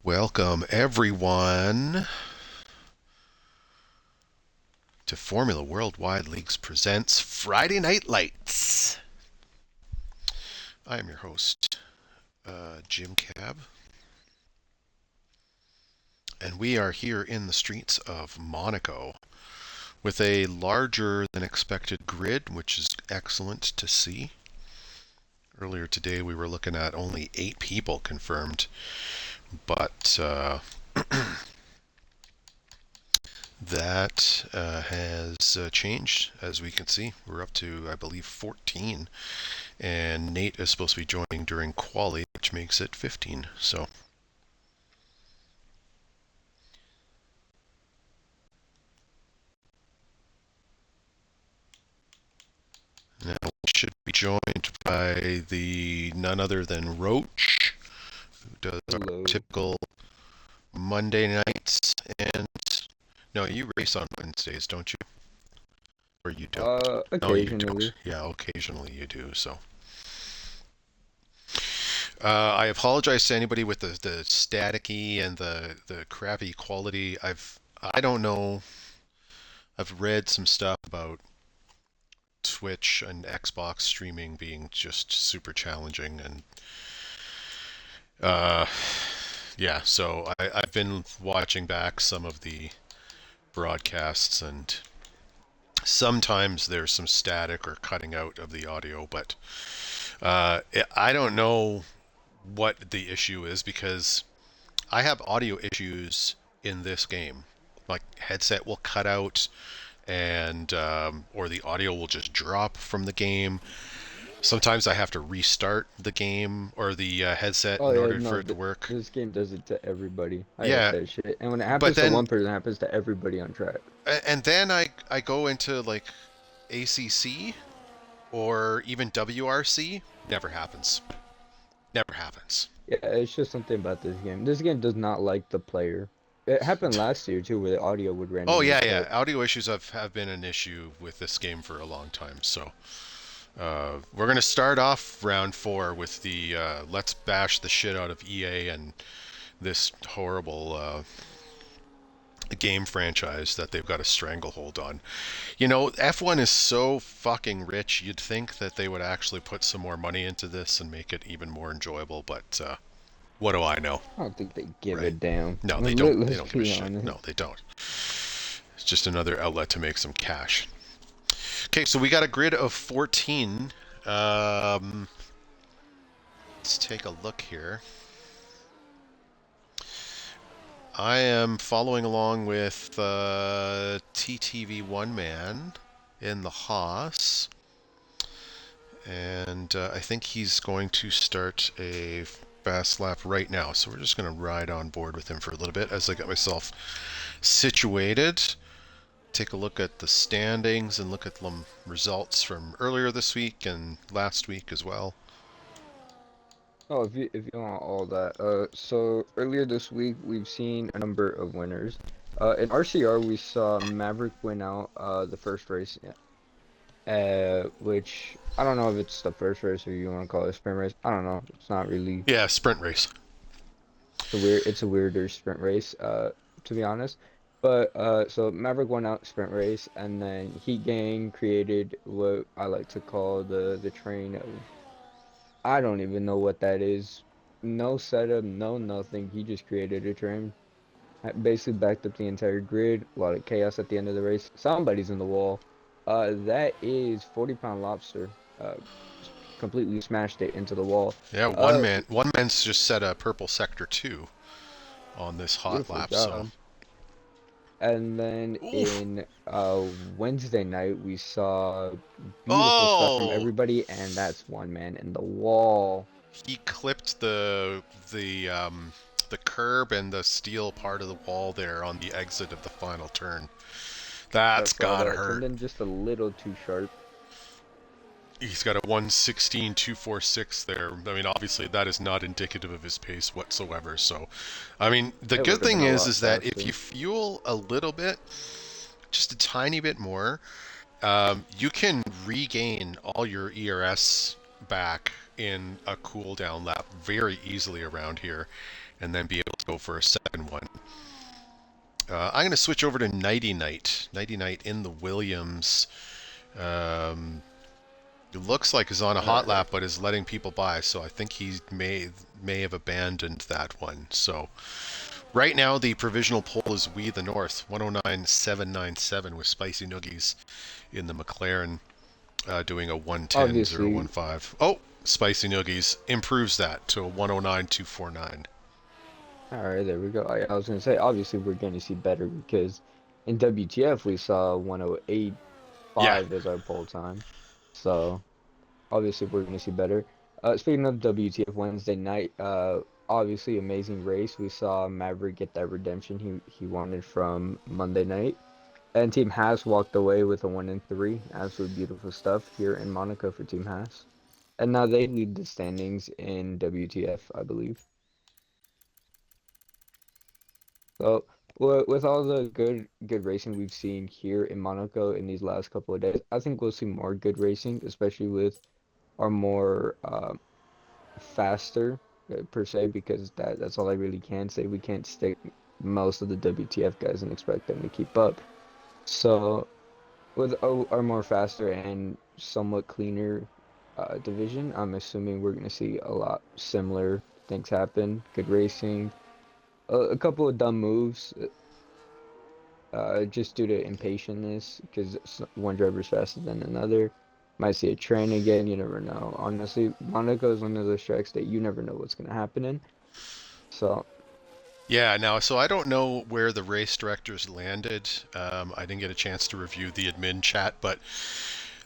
Welcome, everyone, to Formula Worldwide Leagues presents Friday Night Lights. I am your host, Jim Cab, and we are here in the streets of Monaco with a larger than expected grid, which is excellent to see. Earlier today, we were looking at only 8 people confirmed, but that has changed, as we can see. We're up to, I believe, 14. And Nate is supposed to be joining during quali, which makes it 15. So now we should be joined by the none other than Roach, who does Hello. our typical Monday nights. And no, you race on Wednesdays, don't you? Or you don't? No, you don't. Occasionally. Yeah, occasionally you do. So I apologize to anybody with the staticky and the crappy quality. I don't know. I've read some stuff about Twitch and Xbox streaming being just super challenging, and uh, yeah, so I've been watching back some of the broadcasts, and sometimes there's some static or cutting out of the audio, but I don't know what the issue is because I have audio issues in this game. Like headset will cut out, and or the audio will just drop from the game. Sometimes I have to restart the game or the headset Oh in yeah, order for no, it to work. this game does it to everybody. I hate Yeah, that shit. And when it but happens to then one person, it happens to everybody on track. and then I go into like ACC or even WRC. Never happens. Never happens. Yeah, it's just something about this game. This game does not like the player. It happened last year too, where the audio would Oh randomly yeah, yeah. cut. Audio issues have been an issue with this game for a long time. So we're gonna start off round 4 with the let's bash the shit out of EA and this horrible game franchise that they've got a stranglehold on. You know, F1 is so fucking rich, you'd think that they would actually put some more money into this and make it even more enjoyable, but what do I know, I don't think they give a right? damn. No, they don't. They Let's don't give a be shit. No, honest. they don't. It's just another outlet to make some cash. Okay, so we got a grid of 14. Um, let's take a look here. I am following along with TTV1 Man in the Haas. And I think he's going to start a fast lap right now. So we're just going to ride on board with him for a little bit as I get myself situated. Take a look at the standings and look at the results from earlier this week and last week as well. Oh, if you want all that. So earlier this week we've seen a number of winners. In RCR we saw Maverick win out the first race. Which I don't know if it's the first race or you want to call it a sprint race. I don't know. It's not really. Yeah, sprint race. It's a weirder sprint race, to be honest. But so Maverick won out sprint race, and then Heat Gang created what I like to call the train of. I don't even know what that is. No setup, no nothing. He just created a train. Basically backed up the entire grid. A lot of chaos at the end of the race. Somebody's in the wall. That is 40-pound lobster. Completely smashed it into the wall. Yeah, Uh, one man's just set a purple sector 2 on this hot Beautiful lap, so job. And then oof. in Wednesday night, we saw beautiful stuff from Oh, everybody, and that's one man in the wall. he clipped the curb and the steel part of the wall there on the exit of the final turn. I That's saw gotta that. Turned hurt. in just a little too sharp. He's got a 1:16.246 there. I mean, obviously that is not indicative of his pace whatsoever. So, I mean, the It good would have been thing a is lot that if you faster. fuel a little bit, just a tiny bit more, you can regain all your ERS back in a cooldown lap very easily around here, and then be able go for a second one. I'm going to switch over to Nighty Night. Nighty Night in the Williams. Um, it looks like he's on a hot Alright. lap, but is letting people by. So I think he may have abandoned that one. So right now the provisional poll is We the North 109,797 with Spicy Noogies in the McLaren doing a 110.015. Obviously, Oh, Spicy Noogies improves that to a 109,249. alright, there we go. I was gonna say, obviously we're gonna see better because in WTF we saw Yeah, 108.5 as our poll time. So obviously we're gonna see better. Speaking of WTF Wednesday night, obviously amazing race. We saw Maverick get that redemption he wanted from Monday night. And Team Haas walked away with a 1-3. Absolute beautiful stuff here in Monaco for Team Haas. And now they lead the standings in WTF, I believe. So with all the good racing we've seen here in Monaco in these last couple of days, I think we'll see more good racing, especially with our more faster per se, because that's all I really can say. We can't stick most of the WTF guys and expect them to keep up. So with our more faster and somewhat cleaner division, I'm assuming we're going to see a lot similar things happen. Good racing, a couple of dumb moves, just due to impatientness, because one driver's faster than another. Might see a train again. You never know. Honestly, Monaco is one of those tracks that you never know what's going to happen in. So, yeah. Now, so I don't know where the race directors landed. I didn't get a chance to review the admin chat, but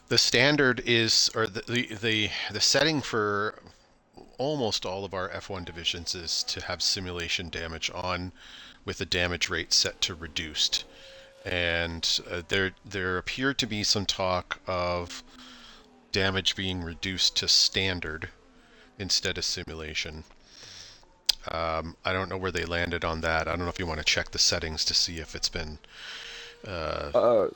the standard is, or the setting for almost all of our F1 divisions is to have simulation damage on, with the damage rate set to reduced. And there appeared to be some talk of damage being reduced to standard instead of simulation. I don't know where they landed on that. I don't know if you want to check the settings to see if it's been, uh, uh,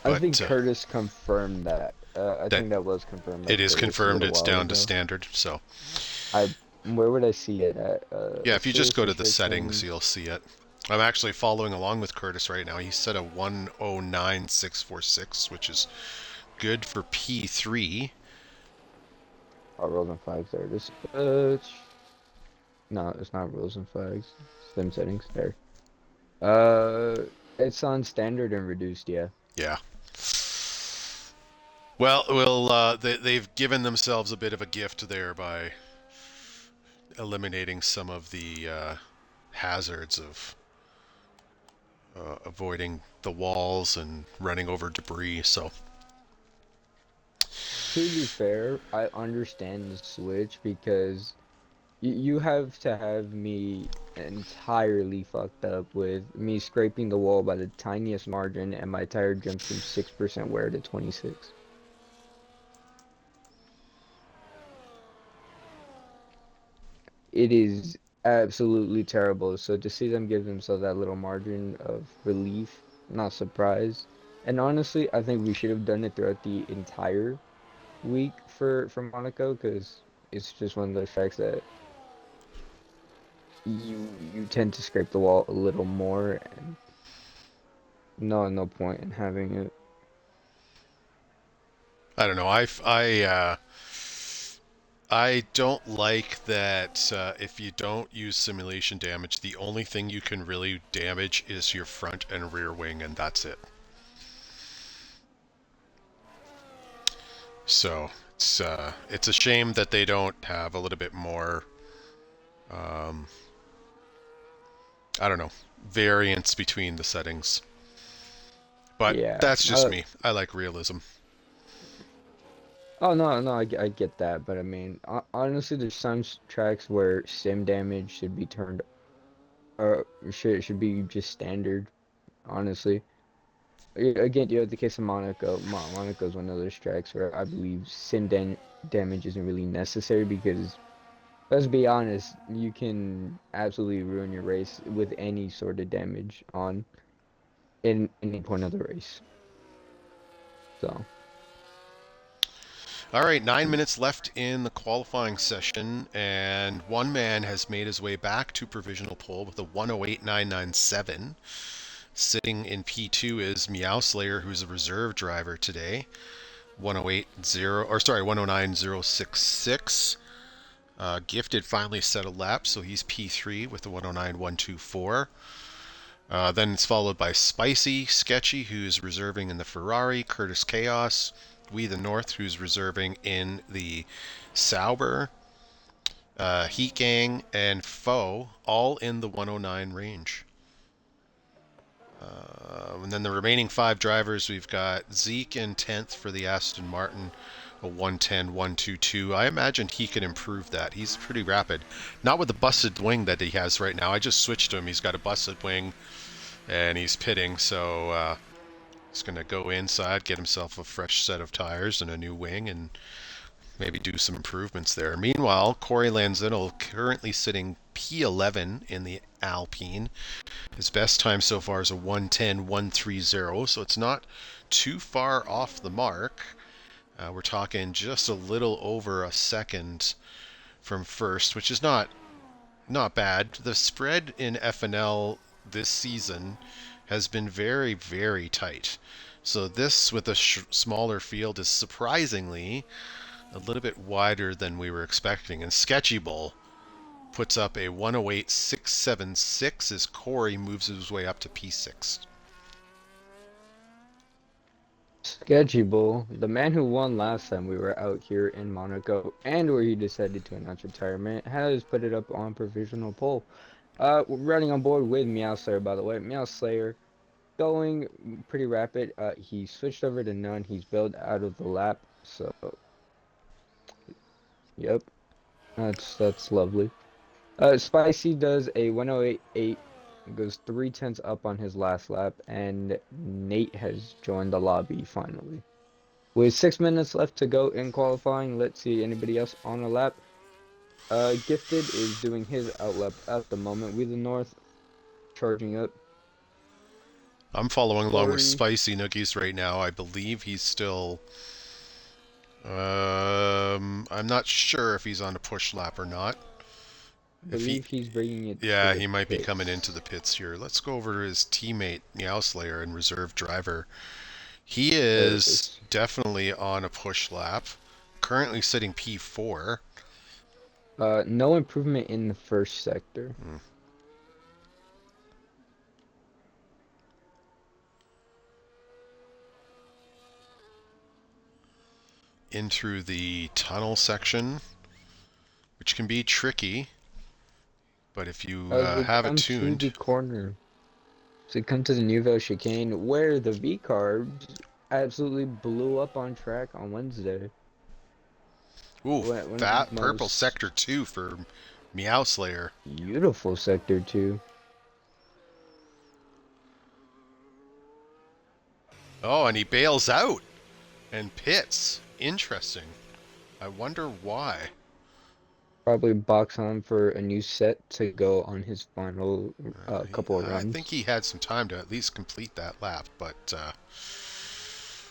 I think but Curtis confirmed that. I that think that was confirmed by it is Curtis a confirmed little it's while down to ago. standard. So I Where would I see it at? yeah, if you just Assist go to the settings, you'll restrictions. see it. I'm actually following along with Curtis right now. He set a 109,646, which is good for P3. Oh, rules and flags. There it is. No, it's not rules and flags. Sim settings there. It's on standard and reduced. Yeah. Yeah. Well, they've given themselves a bit of a gift there by eliminating some of the hazards of avoiding the walls and running over debris. So, To be fair, I understand the switch because you have to have me entirely fucked up with me scraping the wall by the tiniest margin and my tire jumps from 6% wear to 26. It is absolutely terrible. So to see them give themselves that little margin of relief, not surprised. And honestly, I think we should have done it throughout the entire week for Monaco because it's just one of those tracks that you tend to scrape the wall a little more, and no point in having it. I don't know. I don't like that if you don't use simulation damage, the only thing you can really damage is your front and rear wing, and that's it. So it's a shame that they don't have a little bit more, um, I don't know, variance between the settings. But Yeah. that's just me. I like realism. Oh no, I get that, but I mean, honestly, there's some tracks where sim damage should be turned, or should be just standard. Honestly, again, you have the case of Monaco. Monaco is one of those tracks where I believe damage isn't really necessary because, let's be honest, you can absolutely ruin your race with any sort of damage on in any point of the race. So. All right, 9 minutes left in the qualifying session, and one man has made his way back to provisional pole with a 108.997. Sitting in P2 is Meow Slayer, who's a reserve driver today. 108.0, or sorry, 109.066. Gifted finally set a lap, so he's P3 with the 109.124. Then it's followed by Spicy, Sketchy, who's reserving in the Ferrari, Curtis Chaos, We the North, who's reserving in the Sauber, Heat Gang, and Foe, all in the 109 range. And then the remaining five drivers, we've got Zeke in 10th for the Aston Martin, a 110.122. I imagine he can improve that. He's pretty rapid. Not with the busted wing that he has right now. I just switched him. He's got a busted wing and he's pitting, so he's going to go inside, get himself a fresh set of tires and a new wing, and maybe do some improvements there. Meanwhile, Corey Lanzino currently sitting P11 in the Alpine. His best time so far is a 110.130, so it's not too far off the mark. We're talking just a little over a second from first, which is not bad. The spread in FNL this season has been very, very tight. So this, with a smaller field, is surprisingly a little bit wider than we were expecting. And Sketchy Bull puts up a 108.676 as Corey moves his way up to P6. Sketchy Bull, the man who won last time we were out here in Monaco and where he decided to announce retirement, has put it up on provisional poll. We're running on board with Meow Slayer, by the way. Meow Slayer going pretty rapid. He switched over to none. He's bailed out of the lap. So, yep, that's lovely. Spicy does a 108.8, goes 3/10 up on his last lap, and Nate has joined the lobby finally. With 6 minutes left to go in qualifying, let's see anybody else on a lap. Gifted is doing his outlap at the moment. We the North charging up. I'm following along with Corey, Spicy Noogies right now. I believe he's still. I'm not sure if he's on a push lap or not. I If he, believe he's bringing it to yeah, the he might be coming into pits. the pits here. Let's go over to his teammate Meowslayer and reserve driver. He There is is definitely on a push lap. Currently sitting P4. no improvement in the first sector. Hmm. In through the tunnel section, which can be tricky, but if you As we have it come to tuned. the corner, so we come to the Nouvelle chicane where the V carbs absolutely blew up on track on Wednesday. Ooh, One of the that purple most sector 2 for Meowslayer. beautiful sector too. Oh, and he bails out and pits. Interesting. I wonder why. Probably box on for a new set to go on his final couple of I think runs. he had some time to at least complete that lap, but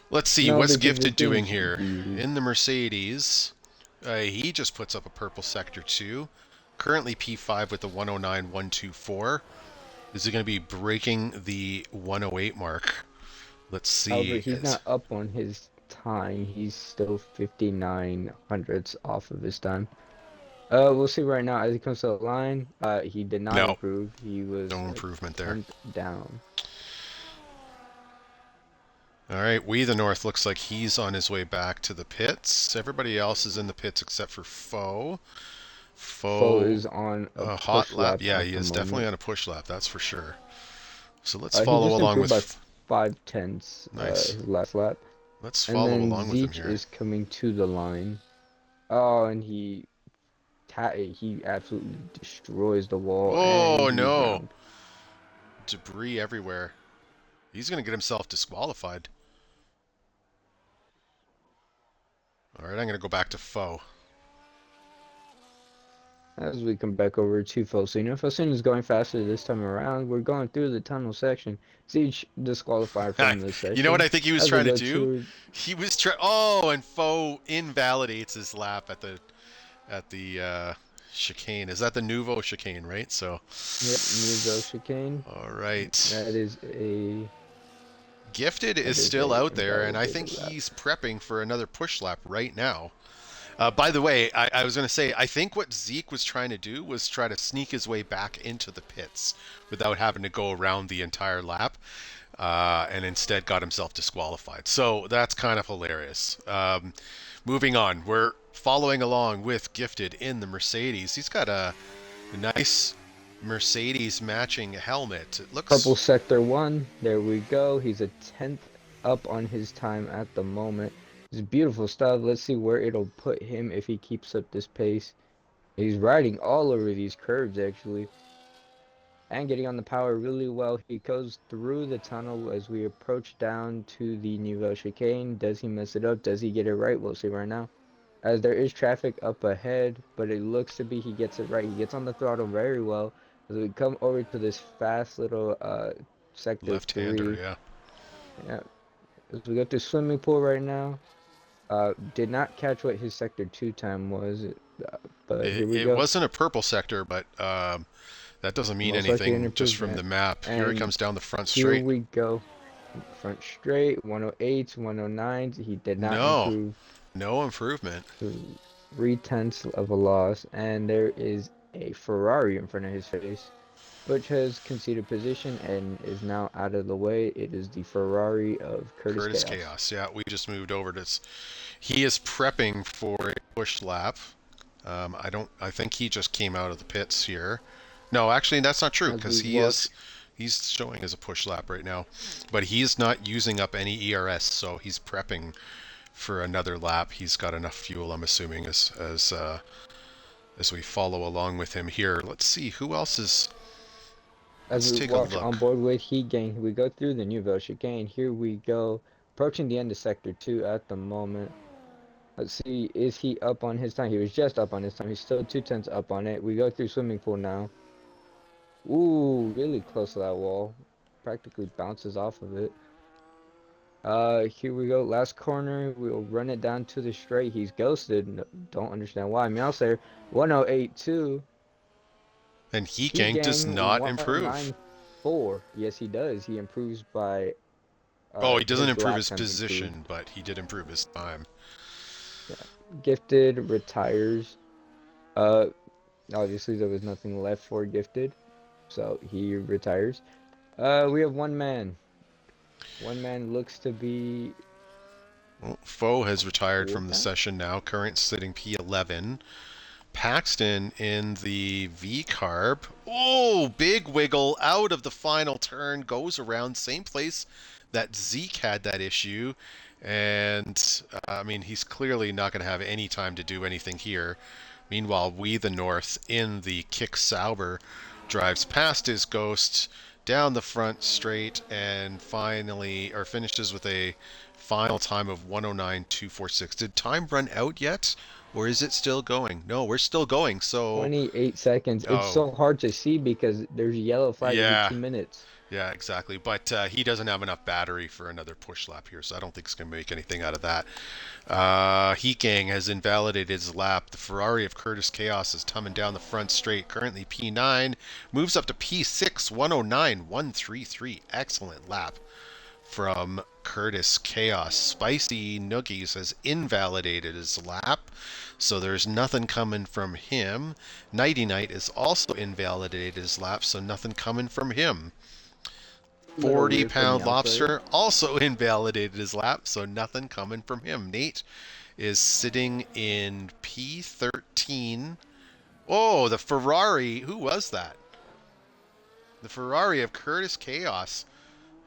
let's see. No, What's because the Gifted doing thing's here? weird. In the Mercedes, he just puts up a purple sector 2. Currently P5 with a 109.124. Is he going to be breaking the 108 mark? Let's However, see. he's not up on his time. He's still 59 hundredths off of his time. We'll see right now as he comes to the line. He did not No, improve. He was no a improvement there. tenth down. All right, We the North looks like he's on his way back to the pits. Everybody else is in the pits except for Foe. Foe Foe, is on a a hot push lap. lap Yeah, at he the is definitely moment. on a push lap, that's for sure. So let's He follow just along improved by with. 5/10, Nice. his last lap. Let's And follow then along with him Zeech here. is coming to the line. Oh, and he absolutely destroys the wall and Oh he's no! drowned. Debris everywhere. He's gonna get himself disqualified. All right, I'm gonna go back to Foe. As we come back over to Fosino. Fosino is going faster this time around. We're going through the tunnel section. Siege disqualified from this You know what session. I think he was As we trying to go do? to, He was trying. Oh, and Foe invalidates his lap at the chicane. Is that the Nouveau chicane, right? So, yep, Nuvo chicane. all right. That is Gifted is still a out there, and I think invalidated lap. he's prepping for another push lap right now. By the way, I was going to say, I think what Zeke was trying to do was try to sneak his way back into the pits without having to go around the entire lap, and instead got himself disqualified. So that's kind of hilarious. Moving on, we're following along with Gifted in the Mercedes. He's got a nice Mercedes matching helmet. It Purple looks sector 1. There we go. He's a 10th up on his time at the moment. It's beautiful stuff. Let's see where it'll put him if he keeps up this pace. He's riding all over these curves actually and getting on the power really well. He goes through the tunnel as we approach down to the Nouvelle chicane. Does he mess it up? Does he get it right? We'll see right now. As there is traffic up ahead, but it looks to be he gets it right. He gets on the throttle very well. As we come over to this fast little sector left-hander, 3. yeah. Yeah, as we go to swimming pool right now. Did not catch what his sector 2 time was, but It, here we it go. wasn't a purple sector, but that doesn't mean Most likely an anything just from improvement. the map. Here he And comes down the front here straight. we go. Front straight, 108s, 109s. He did not No, improve no improvement. 3/10 of a loss. And there is a Ferrari in front of his face. Butch has conceded position and is now out of the way. It is the Ferrari of Curtis Curtis Chaos. Chaos. Yeah, we just moved over to. He is prepping for a push lap. I don't. I think he just came out of the pits here. No, actually, that's not true As because we he is. look, He's showing as a push lap right now, but he's not using up any ERS, so he's prepping for another lap. He's got enough fuel, I'm assuming, as we follow along with him here. Let's see who else is. as Let's we take a walk on look. board with Heat Gang, we go through the Nouvelle chicane. Here we go, approaching the end of Sector 2 at the moment. Let's see, is he up on his time? He was just up on his time. He's still 2/10 up on it. We go through swimming pool now. Ooh, really close to that wall. Practically bounces off of it. Here we go. Last corner. We'll run it down to the straight. He's ghosted. Don't understand why. Meowser, 1082. And Heat Heat Gang does Gang, not improve. 194. Yes, he does. He improves by Oh, he doesn't his improve lap his times improve. position, but he did improve his time. Yeah. Gifted retires. Uh, Obviously there was nothing left for Gifted, so he retires. We have one man. One man looks to be Well, Foe has retired who is from the that? session now. Current sitting P11. Paxton in the V carb. Oh, big wiggle out of the final turn. Goes around same place that Zeke had that issue. And I mean, he's clearly not going to have any time to do anything here. Meanwhile, We the North in the Kick Sauber drives past his ghost down the front straight and finally, or finishes with a final time of 109.246. Did time run out yet? Or is it still going? No, we're still going. So, 28 seconds. It's oh, so hard to see because there's a yellow flag every yeah, 2 minutes. yeah, exactly. But he doesn't have enough battery for another push lap here, so I don't think he's going to make anything out of that. Heat Gang has invalidated his lap. The Ferrari of Curtis Chaos is coming down the front straight. Currently P9, moves up to P6, 109.133. Excellent lap from Curtis Chaos. Spicy Noogies has invalidated his lap, so there's nothing coming from him. Nighty Night is also invalidated his lap, so nothing coming from him. A little 40 weird for pound Meowser. lobster also invalidated his lap, so nothing coming from him. Nate is sitting in P13. Oh, the Ferrari. Who was that? The Ferrari of Curtis Chaos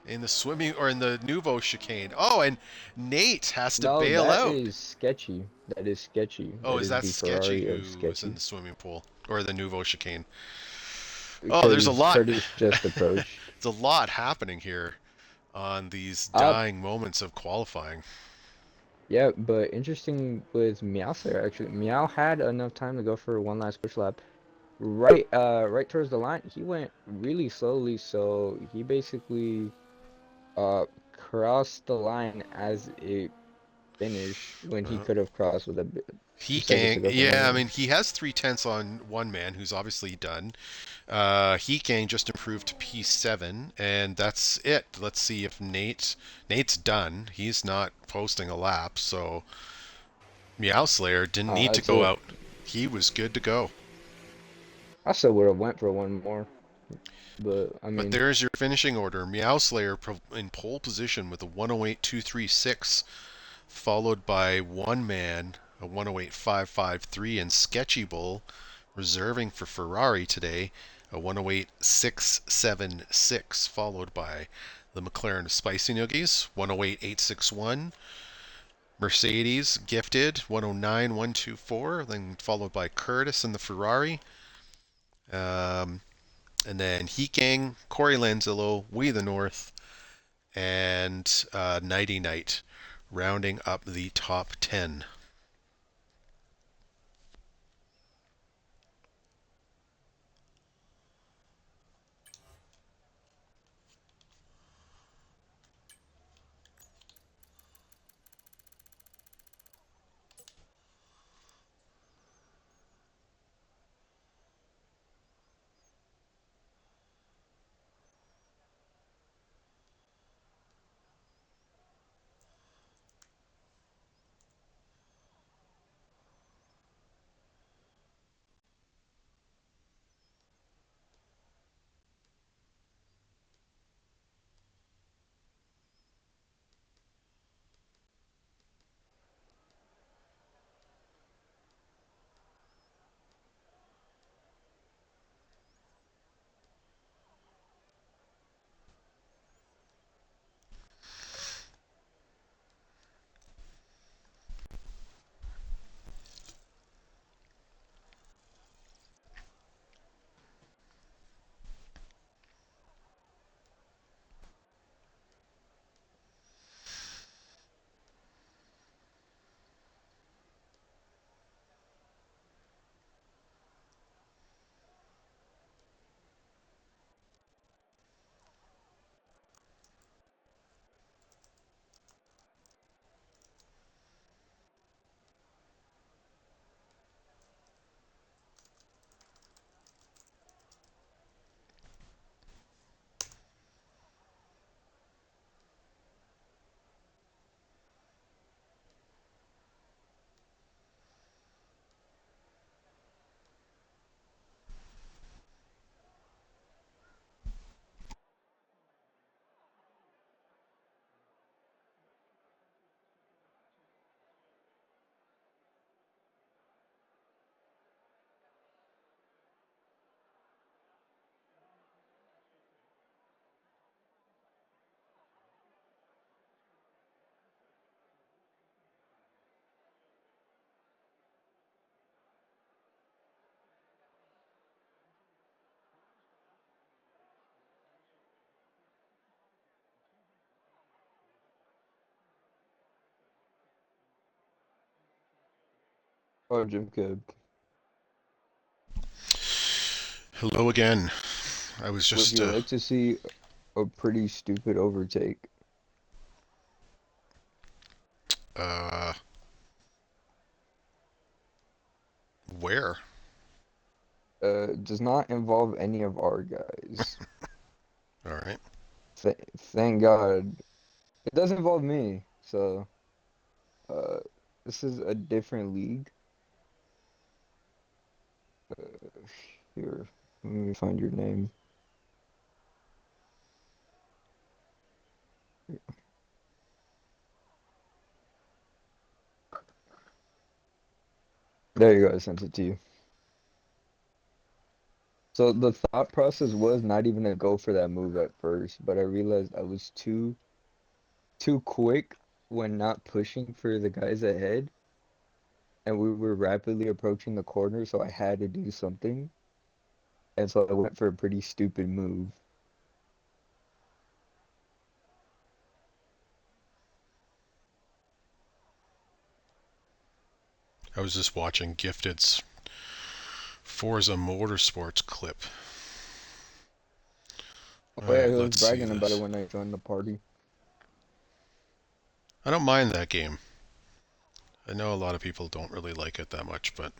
in the swimming or in the Nouveau chicane. Oh, and Nate has to No, bail that out. is sketchy. That is sketchy. Oh, That is is that the Sketchy Ferrari of who was in sketchy. the swimming pool or the Nouveau chicane? Oh, there's a Because lot. Curtis just approached. It's a lot happening here on these Up. dying moments of qualifying. Yeah, but interesting with Meowser actually. Meow had enough time to go for one last push lap. right towards the line, he went really slowly, so he basically uh crossed the line as it finished when he Uh, could have crossed with a bit, he 2 seconds gang, to go from the yeah, I line. mean, he has 3/10 on one man who's obviously done. He gang just improved to P7, and that's it. Let's see if Nate's done. He's not posting a lap, so Meow Slayer didn't need to That's go it. out. He was good to go. I still would have went for one more, but I But mean, there's your finishing order. Meow Slayer in pole position with a 108.236, followed by one man, a 108.553, and Sketchy Bull, reserving for Ferrari today, a 108.676, followed by the McLaren Spicy Noogies, 108.861, Mercedes Gifted, 109.124, then followed by Curtis in the Ferrari, um, and then Heat Gang, Corey Lanzillo, We the North, and Nighty Night, rounding up the top 10. oh, Jim Cab, Hello again. I was would just, you like to see a pretty stupid overtake? uh, where? Does not involve any of our guys. All right. Thank God. It does involve me, so uh, this is a different league. Here, let me find your name. There you go, I sent it to you. So the thought process was not even to go for that move at first, but I realized I was too quick when not pushing for the guys ahead, and we were rapidly approaching the corner, so I had to do something, and so I went for a pretty stupid move. I was just watching Gifted's Forza Motorsports clip. All Oh yeah, right, he was let's see bragging about it this. when I joined the party. I don't mind that game. I know a lot of people don't really like it that much, but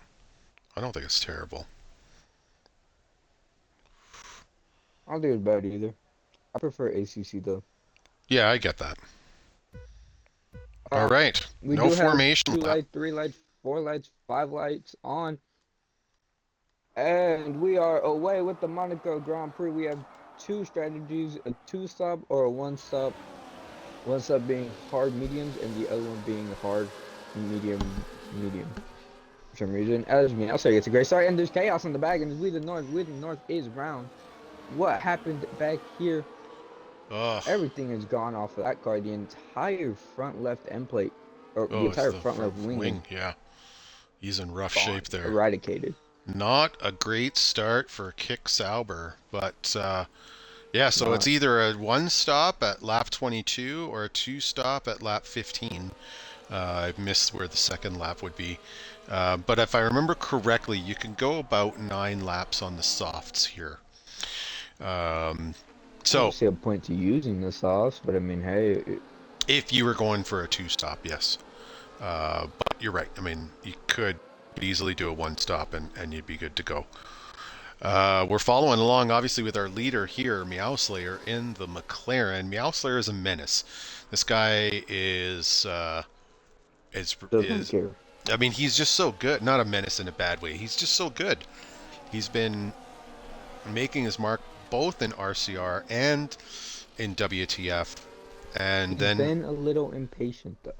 I don't think it's terrible. I don't think it's bad either. I prefer ACC though. Yeah, I get that. All Uh, right, we no do have formation two lap. lights, three lights, four lights, five lights on, and we are away with the Monaco Grand Prix. We have two strategies: a two-stop or a one-stop. One stop being hard mediums, and the other one being hard medium. For some reason, as me, I'll say it's a great start, and there's chaos in the back, and it's we the North. We the North is round. What happened back here? Ugh. Everything is gone off of that car. The entire front left end plate, or the Oh, it's entire the front left wing is wing. Yeah, he's in rough shape gone, there. eradicated. Not a great start for Kick Sauber, but yeah, It's so it's not. either a one stop at lap 22 or a two stop at lap 15. I missed where the second lap would be. But if I remember correctly, you can go about 9 laps on the softs here. Um, I don't so see a point to using the sauce, but I mean, hey, if you were going for a two stop, yes. But you're right. I mean, you could easily do a one stop and you'd be good to go. We're following along, obviously, with our leader here, Meowslayer, in the McLaren. Meowslayer is a menace. This guy doesn't is. care. I mean, he's just so good. Not a menace in a bad way. He's just so good. He's been making his mark both in RCR and in WTF. And He's then, been a little impatient though.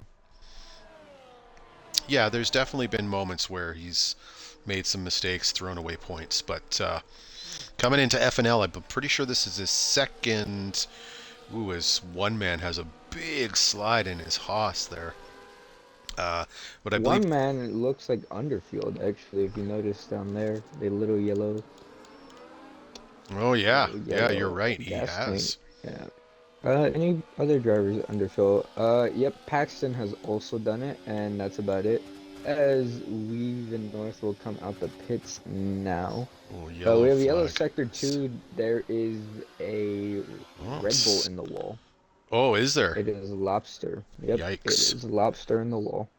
yeah, there's definitely been moments where he's made some mistakes, thrown away points. But coming into FNL, I'm pretty sure this is his second. Ooh, his one man has a big slide in his Haas there. But I believe. One man it looks like Underfield actually, if you notice down there, the little Oh yeah, yeah, you're yellow right. He gas tank. has. Yeah. Any other drivers Underfield? Yep, Paxton has also done it, and that's about it. As we the North will come out the pits now. Oh, We yellow have yellow flag. sector 2. There is a Oh, Red Bull in the wall. oh, is there? It is lobster. Yep, it Yikes. is lobster in the wall.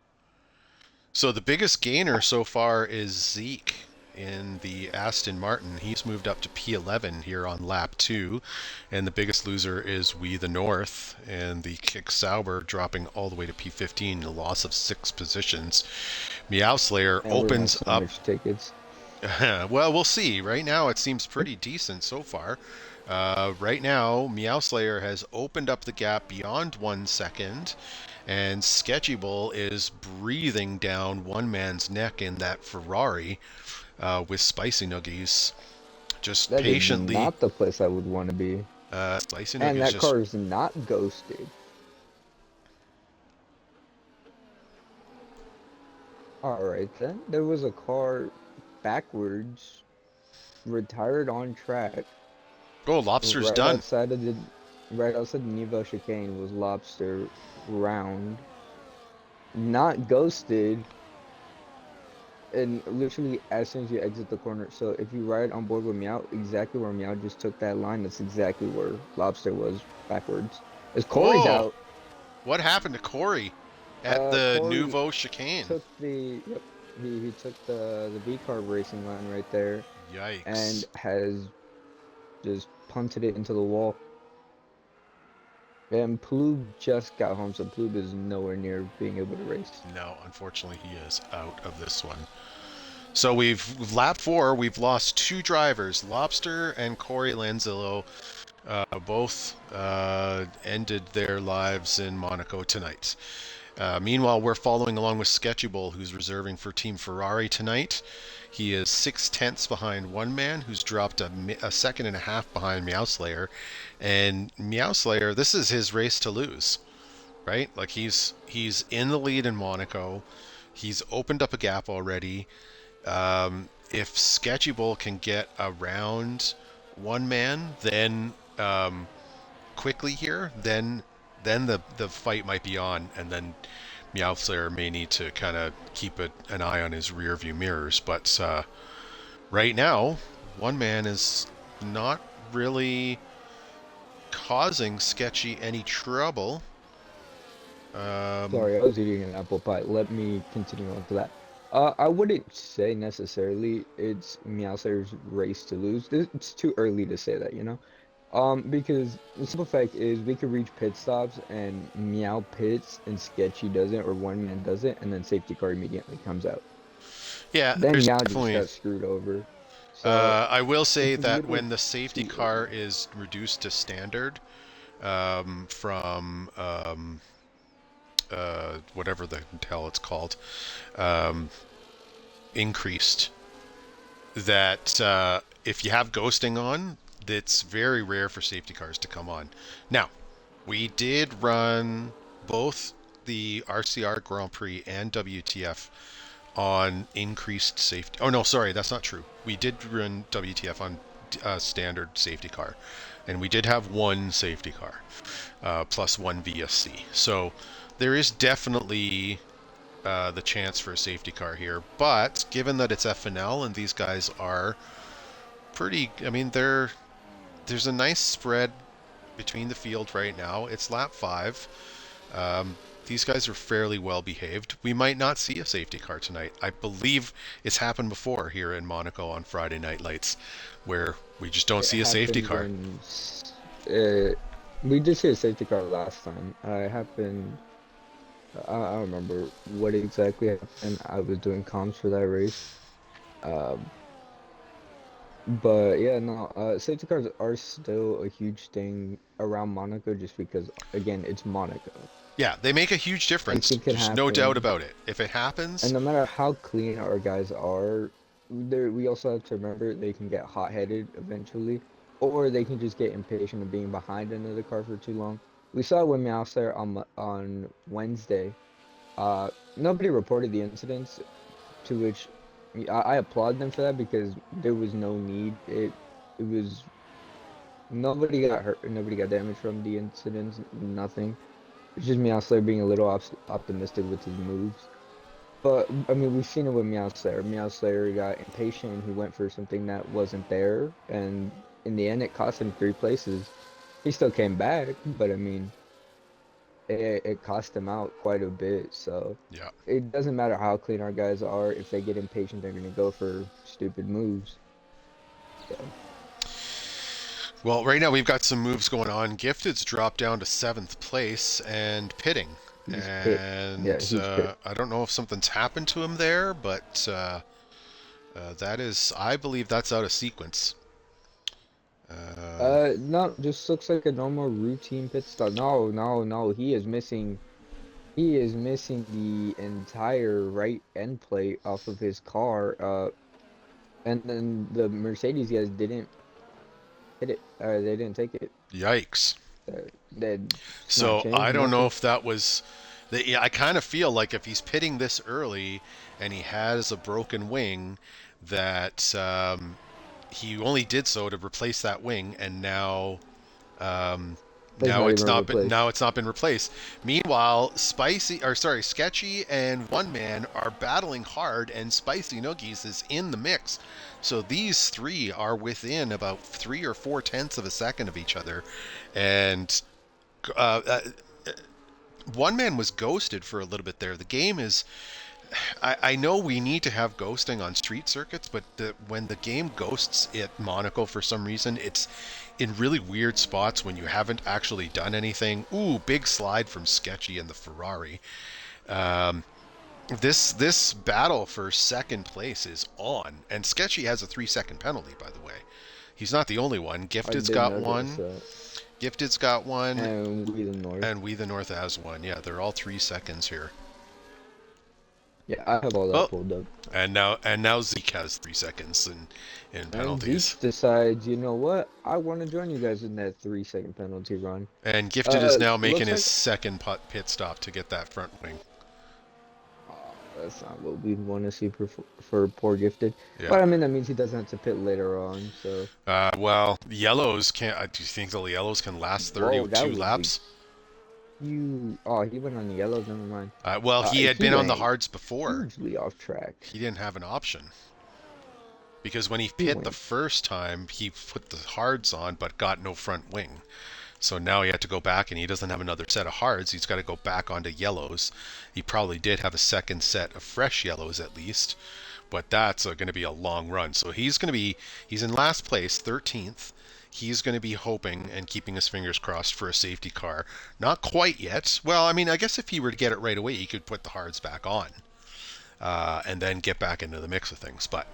So the biggest gainer so far is Zeke in the Aston Martin. He's moved up to P11 here on lap 2. And the biggest loser is We the North and the Kick Sauber dropping all the way to P15, a loss of 6 positions. Meowslayer Everyone has opens so up. much tickets. Well, we'll see. Right now, it seems pretty decent so far. Right now, Meowslayer has opened up the gap beyond 1 second, and Sketchy Bull is breathing down one man's neck in that Ferrari with Spicy Nuggies just That is patiently. not the place I would want to be. Spicy And Nuggies that just. car is not ghosted. Alright then. There was a car backwards, retired on track, Oh, Lobster's right done. outside of the right outside the Niveau chicane was lobster round. Not ghosted, and literally as soon as you exit the corner. So if you ride on board with Meow, exactly where Meow just took that line, that's exactly where Lobster was backwards. As Corey's Oh, out, what happened to Corey at the Corey Nouveau chicane? took the yep, he took the V carb racing line right there and Yikes. has just punted it into the wall. And Plube just got home, so Plube is nowhere near being able to race. No, unfortunately, he is out of this one. So we've lap 4. We've lost 2 drivers, Lobster and Corey Lanzillo. Both ended their lives in Monaco tonight. Meanwhile, we're following along with Sketchy Bull, who's reserving for Team Ferrari tonight. He is 6 tenths behind one man, who's dropped a second and a half behind Meowslayer. And Meowslayer, this is his race to lose, right? Like he's in the lead in Monaco. He's opened up a gap already. If Sketchy Bull can get around one man, then quickly here, then the fight might be on, and then Meowslayer may need to kind of keep an eye on his rear view mirrors. But Right now, one man is not really causing Sketchy any trouble. Um, Sorry, I was eating an apple pie. Let me continue on to that. I wouldn't say necessarily it's Meowslayer's race to lose. It's too early to say that, you know? Because the simple fact is we could reach pit stops and Meow pits and Sketchy doesn't, or one man doesn't, and then safety car immediately comes out. yeah, Then there's Meow just definitely. got screwed over. So I will say it's a that little when the safety too car early. is reduced to standard from whatever the hell it's called, um, increased, that if you have ghosting on, it's very rare for safety cars to come on. Now, we did run both the RCR Grand Prix and WTF on increased safety. Oh no, sorry, that's not true. We did run WTF on standard safety car, and we did have one safety car plus one VSC. So there is definitely the chance for a safety car here. But given that it's FNL and these guys are pretty, I mean, there's a nice spread between the field right now. It's lap five. Um, these guys are fairly well behaved. We might not see a safety car tonight. I believe it's happened before here in Monaco on Friday night lights, where we just don't It see a safety happened car. when we did see a safety car last time. It happened. I don't remember what exactly happened. I was doing comms for that race. Um, but yeah, no, safety cars are still a huge thing around Monaco just because, again, it's Monaco. Yeah, they make a huge difference. Anything can There's no doubt happen. about it. If it happens, And no matter how clean our guys are, we also have to remember they can get hot-headed eventually, or they can just get impatient of being behind another car for too long. We saw it with Meowster on Wednesday. Nobody reported the incidents, to which I applaud them for that because there was no need. It was nobody got hurt, nobody got damaged from the incidents, nothing. It's just Meowster being a little optimistic with his moves. But I mean, we've seen it with Meow Slayer. Meow Slayer got impatient and he went for something that wasn't there, and in the end, it cost him 3 places. He still came back, but I mean, it cost him out quite a bit. So yeah. it doesn't matter how clean our guys are. If they get impatient, they're gonna go for stupid moves. So Well, right now we've got some moves going on. Gifted's dropped down to seventh place and pitting. he's pit. And Yeah, he's pit. I don't know if something's happened to him there, but that is, I believe that's out of sequence. Um, No, just looks like a normal routine pit stop. No, no, no. He is missing. He is missing the entire right end plate off of his car. And then the Mercedes guys didn't hit it. They didn't take it. Yikes. It's not So I changed, don't know nothing. if that was. Yeah, I kind of feel like if he's pitting this early and he has a broken wing, that he only did so to replace that wing, and um, It's not even now replaced. it's not been replaced. Meanwhile, Sketchy and One Man are battling hard, and Spicy Noogies is in the mix. So these three are within about 3 or 4 tenths of a second of each other, and uh, uh, One Man was ghosted for a little bit there. The game is. I know we need to have ghosting on street circuits, but when the game ghosts at Monaco for some reason, it's in really weird spots when you haven't actually done anything. Ooh, big slide from Sketchy and the Ferrari. Um, this battle for second place is on, and Sketchy has a 3 second penalty, by the way. He's not the only one. I Gifted's did got notice one. that. Gifted's got one, And we the North. and We the North has one. Yeah, they're all 3 seconds here. Yeah, I have all that Oh, pulled up. and now Zeke has 3 seconds in And Zeke penalties. decides, you know what? I want to join you guys in that 3 second penalty run. And Gifted is now making Looks his like second pit stop to get that front wing. that's not what we'd want to see for poor gifted. Yeah. But I mean, that means he doesn't have to pit later on. So, Well, yellows can't. Do you think the yellows can last whoa, that 32 would be laps? huge. Oh, he went on the yellows. Never mind. Well, he had He been on the went hards before. hugely off track. He didn't have an option. because when he He pit the wins. first time, he put the hards on but got no front wing. So now he had to go back, and he doesn't have another set of hards. He's got to go back onto yellows. He probably did have a second set of fresh yellows at least, but that's going to be a long run. So he's in last place, 13th. He's going to be hoping and keeping his fingers crossed for a safety car. Not quite yet. Well, I mean, I guess if he were to get it right away, he could put the hards back on and then get back into the mix of things. But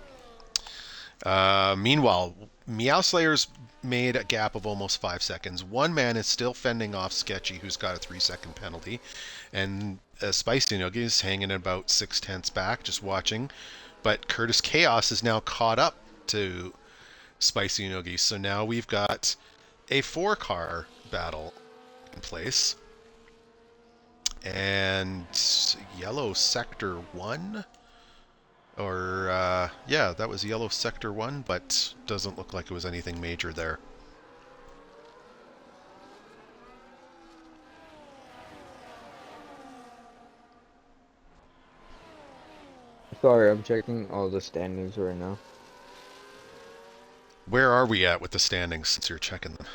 meanwhile, Meow Slayer's made a gap of almost 5 seconds. One man is still fending off Sketchy, who's got a 3 second penalty. And Spicy Noogie is hanging about 6 tenths back, just watching. But Curtis Chaos is now caught up to Spicy Noogie. So now we've got a 4 car battle in place. And Yellow Sector 1? Or, yeah, that was Yellow Sector 1, but doesn't look like it was anything major there. Sorry, I'm checking all the standings right now. Where are we at with the standings since you're checking them?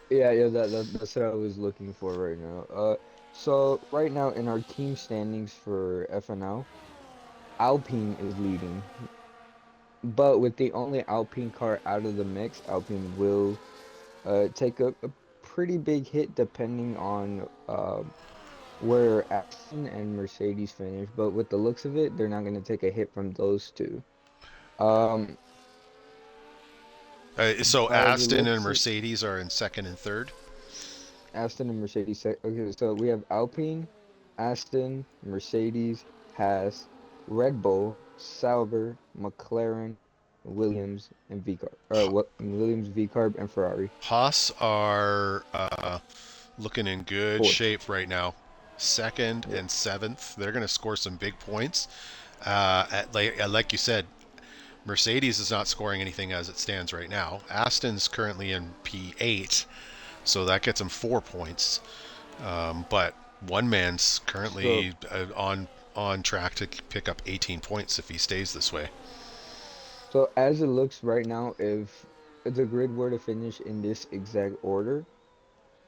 Yeah, that's what I was looking for right now. So right now in our team standings for FNL, Alpine is leading, but with the only Alpine car out of the mix, Alpine will take a pretty big hit depending on where Aston and Mercedes finish. But with the looks of it, they're not going to take a hit from those two. Um, So by the Aston and looks of Mercedes are in second and third. Aston and Mercedes. Okay, so we have Alpine, Aston, Mercedes, Haas, Red Bull, Sauber, McLaren, Williams, and VCarb. What Williams, VCarb, and Ferrari. Haas are looking in good Fourth. shape right now. Second Yeah. and seventh. They're going to score some big points. Like you said, Mercedes is not scoring anything as it stands right now. Aston's currently in P8, so that gets him 4 points. But one man's So currently on track to pick up 18 points if he stays this way. so as it looks right now, if the grid were to finish in this exact order,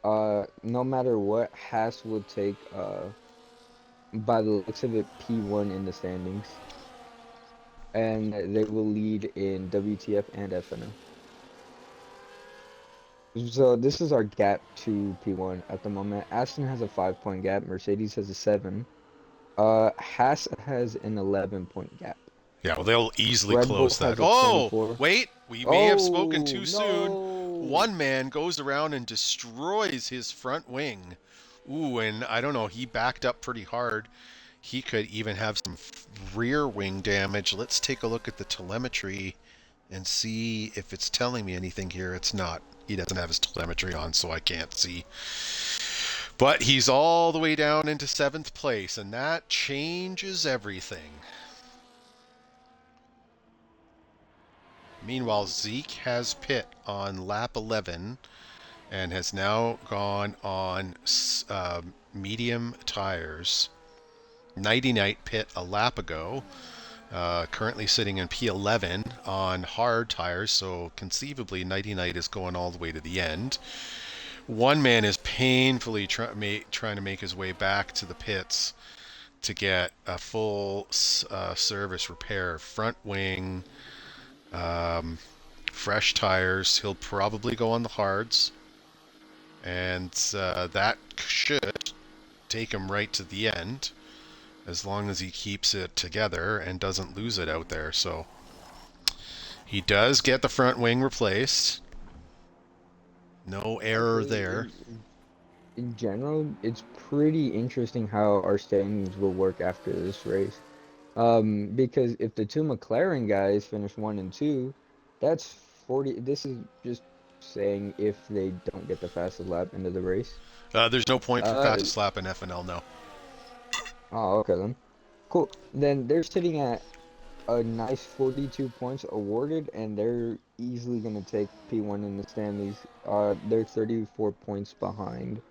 no matter what, Haas will take by the looks of it P1 in the standings, and they will lead in WTF and FNL. So this is our gap to P1 at the moment. Aston has a 5 point gap. Mercedes has a 7. Haas has an 11 point gap. Yeah, well, they'll easily Red Bull close that. has a Oh, 24. wait, we may have spoken Oh too soon. no! One man goes around and destroys his front wing. Ooh, and I don't know, he backed up pretty hard. He could even have some rear wing damage. Let's take a look at the telemetry and see if it's telling me anything here. It's not. He doesn't have his telemetry on, so I can't see. But he's all the way down into 7th place, and that changes everything. Meanwhile, Zeke has pit on lap 11 and has now gone on medium tires. Nighty Night pit a lap ago, currently sitting in P11 on hard tires, so conceivably Nighty Night is going all the way to the end. One man is painfully trying to make his way back to the pits to get a full service repair. Front wing, um, fresh tires. He'll probably go on the hards, and that should take him right to the end as long as he keeps it together and doesn't lose it out there. So he does get the front wing replaced. No error Actually, there. in general, it's pretty interesting how our standings will work after this race. Because if the two McLaren guys finish 1 and 2, that's 40. This is just saying if they don't get the fastest lap into the race. There's no point for Uh, fastest lap in FNL, no. oh, okay then. Cool. Then they're sitting at a nice 42 points awarded, and they're easily going to take P1 in the standings. They're 34 points behind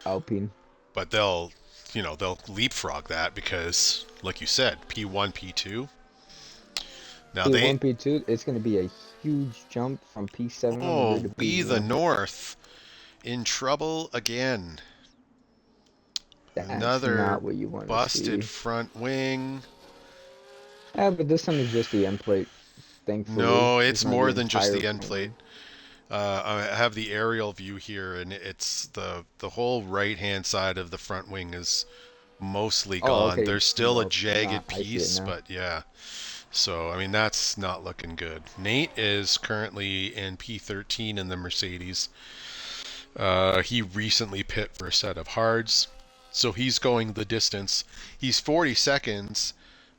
Alpine. But they'll leapfrog that because, like you said, P1, P2, Now they, P1, P2, it's going to be a huge jump from P7 on the grid oh, to we the P1. North in trouble again. That's Another not what you want to busted see. front wing. Yeah, but this time it's just the end plate, thankfully. No, It's it's not the more than just entire the end front plate. wing. I have the aerial view here, and it's the whole right hand side of the front wing is mostly Oh, gone. okay. There's still a No, nah, jagged I see it piece, now. but yeah. So I mean that's not looking good. Nate is currently in P13 in the Mercedes. He recently pit for a set of hards, so he's going the distance. He's 40 seconds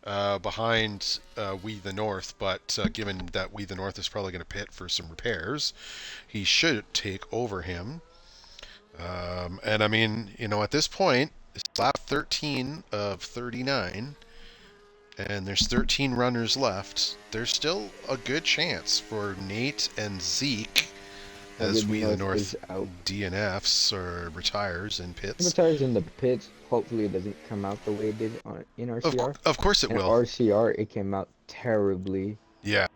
behind We the North, but given that We the North is probably going to pit for some repairs, he should take over him. And I mean, at this point, it's lap 13 of 39, and there's 13 runners left. There's still a good chance for Nate and Zeke, as With We the North North is out. DNFs or retires in pits. Retires in the pits. Hopefully it doesn't come out the way it did in Of RCR. of course it In will. RCR, it came out terribly. Yeah.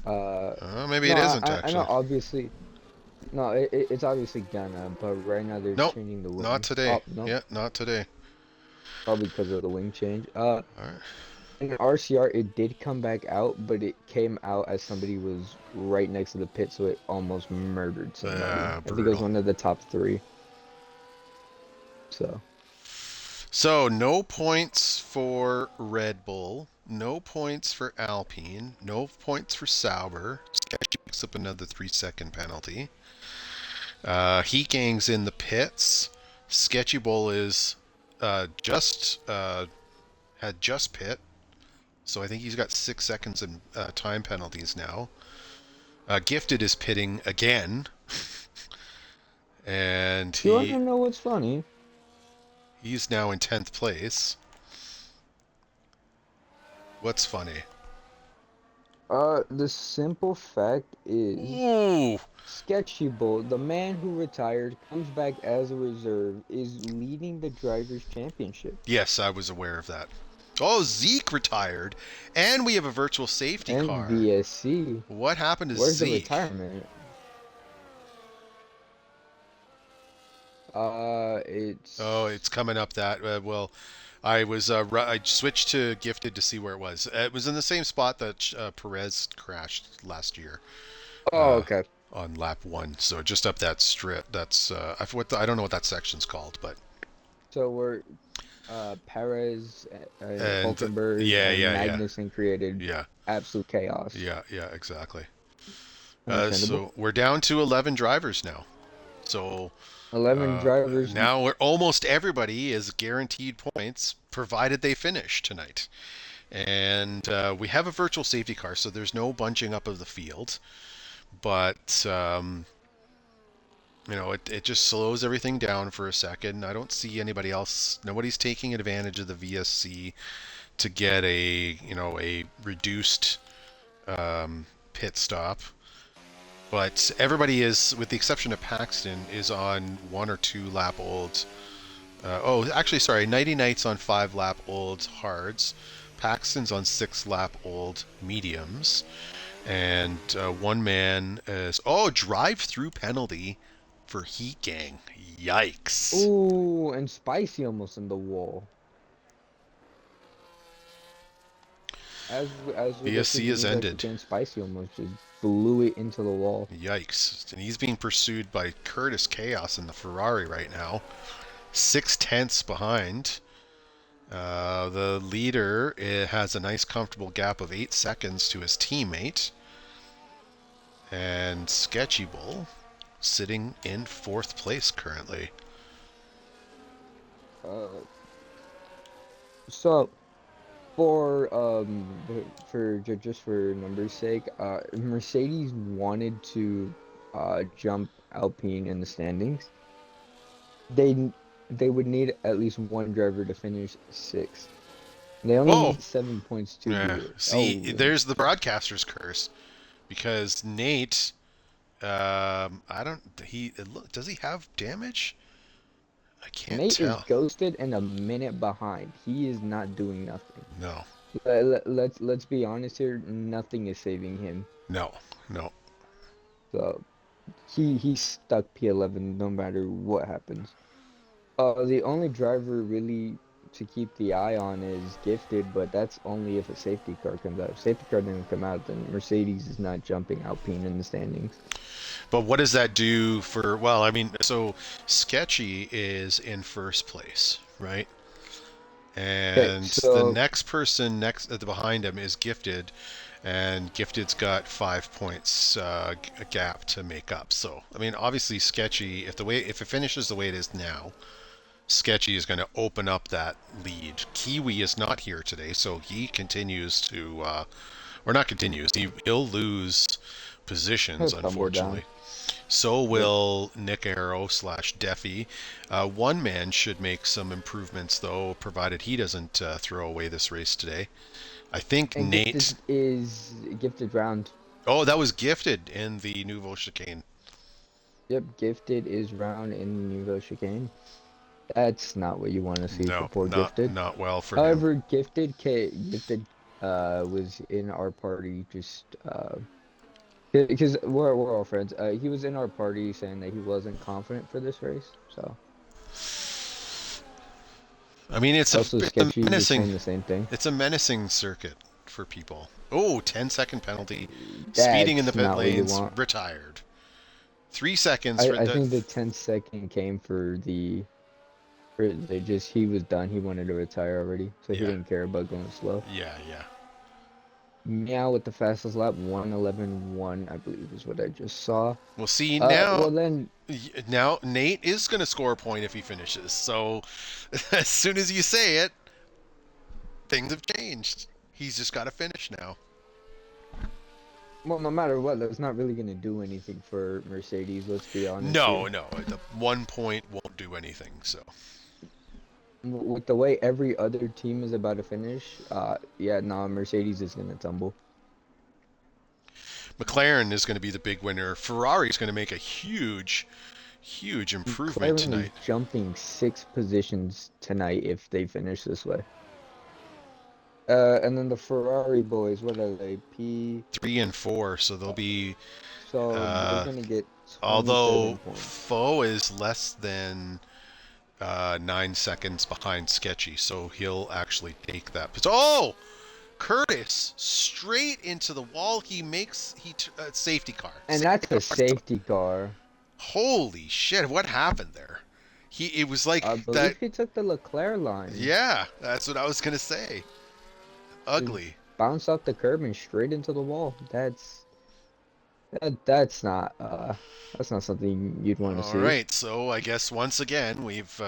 Uh, Maybe no, it isn't I know actually. obviously. No, it's obviously gonna, but right now they're Nope. changing the Not wing. today. Oh, no, Yeah, not today. probably because of the wing change. All right. In RCR, it did come back out, but it came out as somebody was right next to the pit, so it almost murdered somebody. I think it was Brutal. one of the top three. So, So no points for Red Bull. No points for Alpine. No points for Sauber. Sketchy picks up another 3-second penalty. Heat Gang's in the pits. Sketchy Bull is just had just pit, so I think he's got 6 seconds in time penalties now. Gifted is pitting again, and you want to know what's funny? he's now in 10th place. What's funny? The simple fact is, Ooh, Sketchy Bull, the man who retired, comes back as a reserve, is leading the Drivers' Championship yes, I was aware of that. Oh, Zeke retired, and we have a virtual safety and car. VSC. What happened to Where's the Zeke? retirement? Oh, it's It's coming up that well. I switched to Gifted to see where it was. It was in the same spot that Perez crashed last year oh, uh, okay. on lap one. So just up that strip. That's I don't know what that section's called, but So we're Perez, and Hulkenberg, yeah, and yeah, yeah, Magnussen created yeah, absolute chaos. yeah, exactly. Understandable. So we're down to 11 drivers now. So 11 uh, drivers. now we're almost everybody is guaranteed points provided they finish tonight. And we have a virtual safety car, so there's no bunching up of the field. But it just slows everything down for a second. I don't see anybody else. Nobody's taking advantage of the VSC to get a reduced pit stop. But everybody is, with the exception of Paxton, is on 1 or 2 lap old. Actually, sorry, Nighty Night's on 5 lap old hards. Paxton's on 6 lap old mediums. And one man is, drive-through penalty for Heat Gang. Yikes. Ooh, and Spicy almost in the wall. As we go through VSC the is news as ended. pertains, Spicy almost just blew it into the wall. Yikes. And he's being pursued by Curtis Chaos in the Ferrari right now. 6 tenths behind. The leader has a nice comfortable gap of 8 seconds to his teammate. And Sketchy Bull sitting in 4th place currently. Uh, so for just for numbers' sake, Mercedes wanted to jump Alpine in the standings. They they would need at least one driver to finish sixth. They only Oh, need 7 points to yeah. do it. See, Oh, there's the broadcaster's curse because Nate. I don't. Does he have damage? I can't Nate is tell. ghosted and a minute behind. He is not doing nothing. No. Let's be honest here. Nothing is saving him. No, no. So he's stuck P11 no matter what happens. The only driver really to keep the eye on is Gifted, but that's only if a safety car comes out. If safety car didn't come out, then Mercedes is not jumping Alpine in the standings. But what does that do for? Well, I mean, so Sketchy is in first place, right? Okay, And the so next person next behind him is Gifted, and Gifted's got 5 points a gap to make up. So I mean, obviously, Sketchy if it finishes the way it is now, Sketchy is going to open up that lead. Kiwi is not here today, so he continues to, or not continues. He'll lose he'll positions, tumble down. unfortunately. So Yep. will Nick Arrow slash Deffy. One man should make some improvements, though, provided he doesn't throw away this race today. I think And Nate. Gifted round. Oh, that was Gifted in the Nouveau Chicane. Yep, Gifted is round in the Nouveau Chicane. That's not what you want to see for No, poor not Gifted. not well for him. However, Gifted was in our party just because we're all friends. He was in our party saying that he wasn't confident for this race. So I mean, also it's a Sketchy was menacing saying the same thing. it's a menacing circuit for people. Oh, 10-second penalty. Speeding in the That's pit not what you lanes, want. retired. 3 seconds for I the. think the 10-second came for they just he was done. He wanted to retire already, so he Yeah, didn't care about going slow. yeah, yeah. Meow with the fastest lap, 1:11.1, I believe is what I just saw. We'll see Well now. then, Now Nate is going to score a point if he finishes. So as soon as you say it, things have changed. He's just got to finish now. well, no matter what, that's not really gonna do anything for Mercedes. Let's be honest No, here. no, the 1 point won't do anything. So With the way every other team is about to finish, yeah, no, Mercedes is gonna tumble. McLaren is going to be the big winner. Ferrari is going to make a huge, huge improvement McLaren is tonight. jumping 6 positions tonight if they finish this way. And then the Ferrari boys, what are they? P. 3 and 4, so they'll be. So they're Uh, gonna get although 27 points. Foe is less than 9 seconds behind Sketchy, so he'll actually take that. Oh, Curtis straight into the wall. He makes safety car. And Safety that's a car. safety car. Holy shit! What happened there? It was like I that. believe he took the Leclerc line. Yeah, that's what I was gonna say. Just Ugly. bounced off the curb and straight into the wall. That's that's not something you'd want to All see. right, so I guess once again we've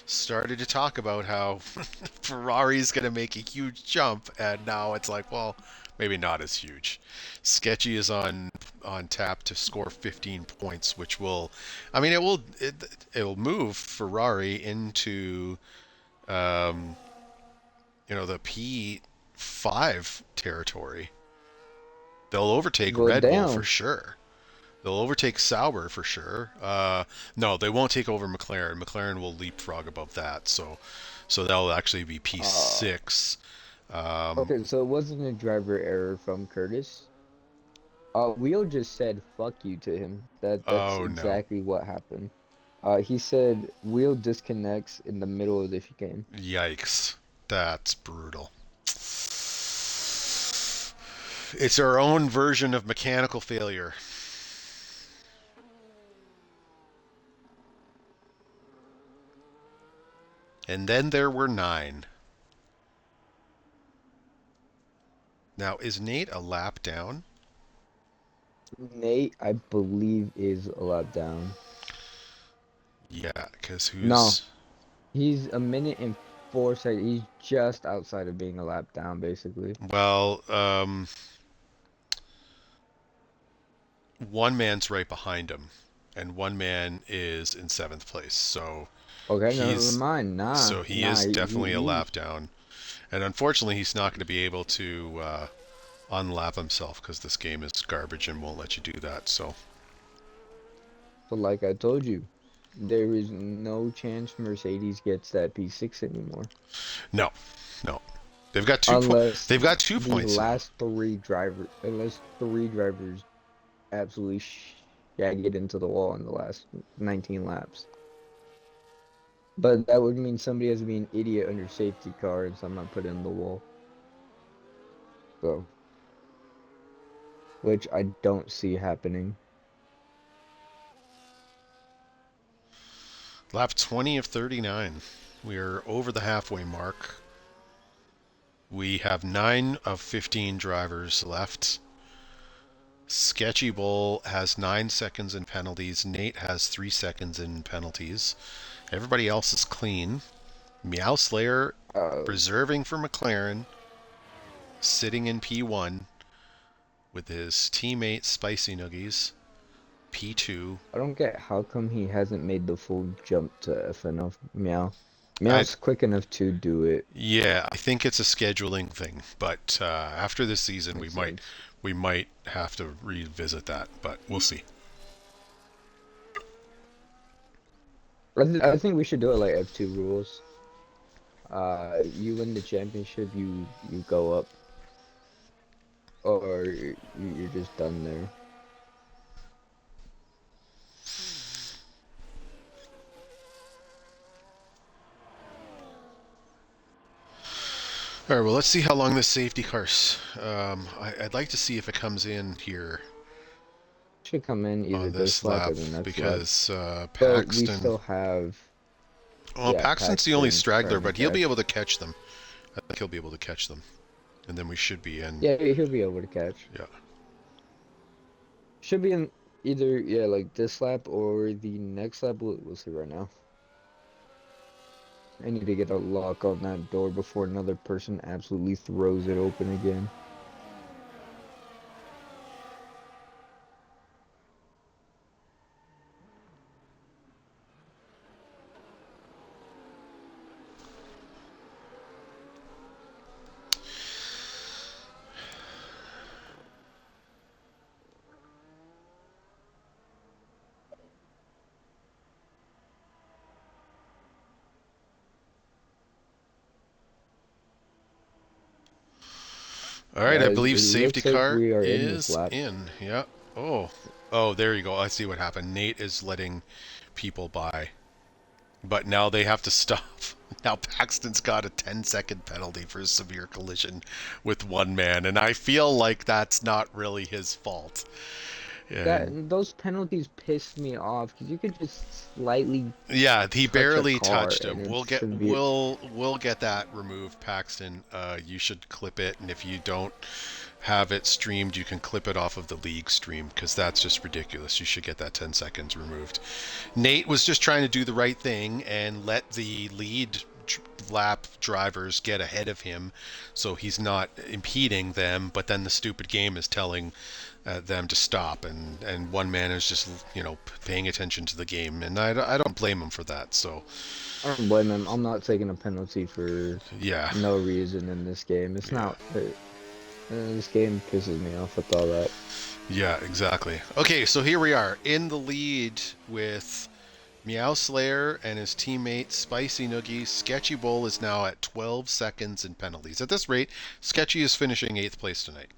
started to talk about how Ferrari's going to make a huge jump, and now it's like, well, maybe not as huge. Sketchy is on tap to score 15 points, which will, I mean, it will move Ferrari into um, the P5 territory. They'll overtake Well, Red Bull for damn. sure. They'll overtake Sauber for sure. No, they won't take over McLaren. McLaren will leapfrog above that. So that'll actually be Uh, P6. Um, okay, so it wasn't a driver error from Curtis. Wheel just said "fuck you" to him. That's oh no, exactly what happened. He said Wheel disconnects in the middle of the chicane. yikes! That's brutal. It's our own version of mechanical failure. And then there were 9. Now, is Nate a lap down? Nate, I believe, is a lap down. Yeah, because No, who's. he's a minute and 4 seconds. He's just outside of being a lap down, basically. Well, one man's right behind him, and one man is in 7th place. Okay, never He's mind. so he Nah. is definitely a He lap down, and unfortunately, he's not going to be able to unlap himself because this game is garbage and won't let you do that. So So like I told you, there is no chance Mercedes gets that P6 anymore. no, no. They've got unless they've got 2 points now. unless three drivers absolutely shag it into the wall in the last 19 laps. But that would mean somebody has to be an idiot under safety car and somehow put it in the wall. So, which I don't see happening. Lap 20 of 39. We are over the halfway mark. We have 9 of 15 drivers left. Sketchy Bull has 9 seconds in penalties. Nate has 3 seconds in penalties. Everybody else is clean. Meow Slayer Uh, reserving for McLaren, sitting in P1 with his teammate Spicy Nuggies, P2. I don't get how come he hasn't made the full jump to FNL. Meow. I Meow's quick enough to do it. Yeah, I think it's a scheduling thing, but after this season, Makes sense. we might have to revisit that, but we'll see. I think we should do it like F2 rules. You win the championship, you go up, or you're just done there. All right, well, let's see how long this safety car's. I'd like to see if it comes in here Should come in either on this this lap or lap the next lap. because But we Paxton. still have, Well, yeah, Paxton's the only Paxton straggler, trying to but he'll be catch. able to catch them. I think he'll be able to catch them, and then we should be in. Yeah, he'll be able to catch. Yeah. Should be in either, yeah, like this lap or the next lap. We'll see right now. I need to get a lock on that door before another person absolutely throws it open again. All right, I Guys, believe it safety looks like car we are in this is lap. in. Yeah. Oh. Oh, there you go. I see what happened. Nate is letting people by. But now they have to stop. Now Paxton's got a 10-second penalty for a severe collision with one man, and I feel like that's not really his fault. And Those penalties pissed me off because you could just slightly yeah, he touch a barely car touched and him. it's severe. We'll get that removed, Paxton. You should clip it, and if you don't have it streamed, you can clip it off of the league stream because that's just ridiculous. You should get that 10 seconds removed. Nate was just trying to do the right thing and let the lead lap drivers get ahead of him so he's not impeding them, but then the stupid game is telling them to stop, and one man is just paying attention to the game, and I don't blame him for that. So I don't blame him. I'm not taking a penalty for yeah. no reason in this game. It's Yeah. not. This game pisses me off with all that. Yeah, exactly. Okay, so here we are in the lead with Meow Slayer and his teammate Spicy Noogie. Sketchy Bull is now at 12 seconds in penalties. At this rate, Sketchy is finishing 8th place tonight.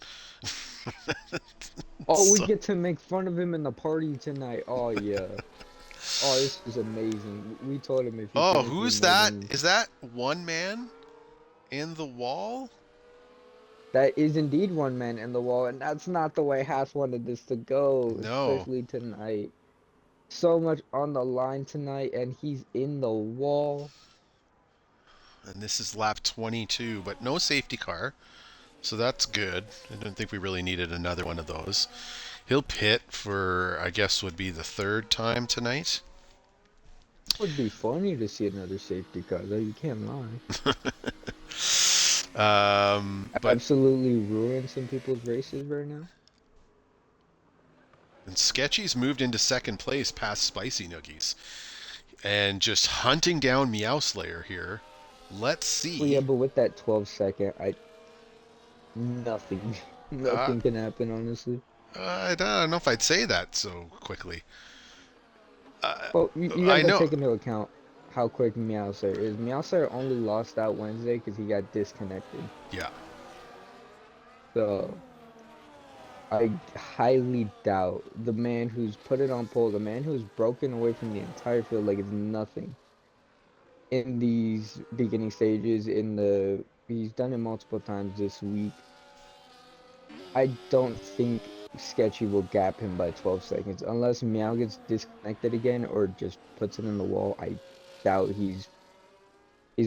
Oh, we So, get to make fun of him in the party tonight. Oh yeah. Oh, this is amazing. We told him if he oh, finishes who's more that? than Is that one man in the wall? that is indeed one man in the wall, and that's not the way Haas wanted this to go, No. especially tonight. So much on the line tonight, and he's in the wall. And this is lap 22, but no safety car. So that's good. I don't think we really needed another one of those. He'll pit for, I guess, would be the third time tonight. Would be funny to see another safety car, though. You can't lie. But Absolutely ruin some people's races right now. and Sketchy's moved into second place past Spicy Noogies and just hunting down Meow Slayer here. Let's Well, yeah, see. but with that 12 second, nothing, Uh, nothing can happen, honestly. I don't know if I'd say that so quickly. Uh, Well, you guys I gotta know. take into account. how quick Meowser is. Meowser only lost out Wednesday because he got disconnected. Yeah. So I highly doubt the man who's put it on pole, the man who's broken away from the entire field like it's nothing in these beginning stages. He's done it multiple times this week. I don't think Sketchy will gap him by 12 seconds unless Meow gets disconnected again or just puts it in the wall. I doubt he's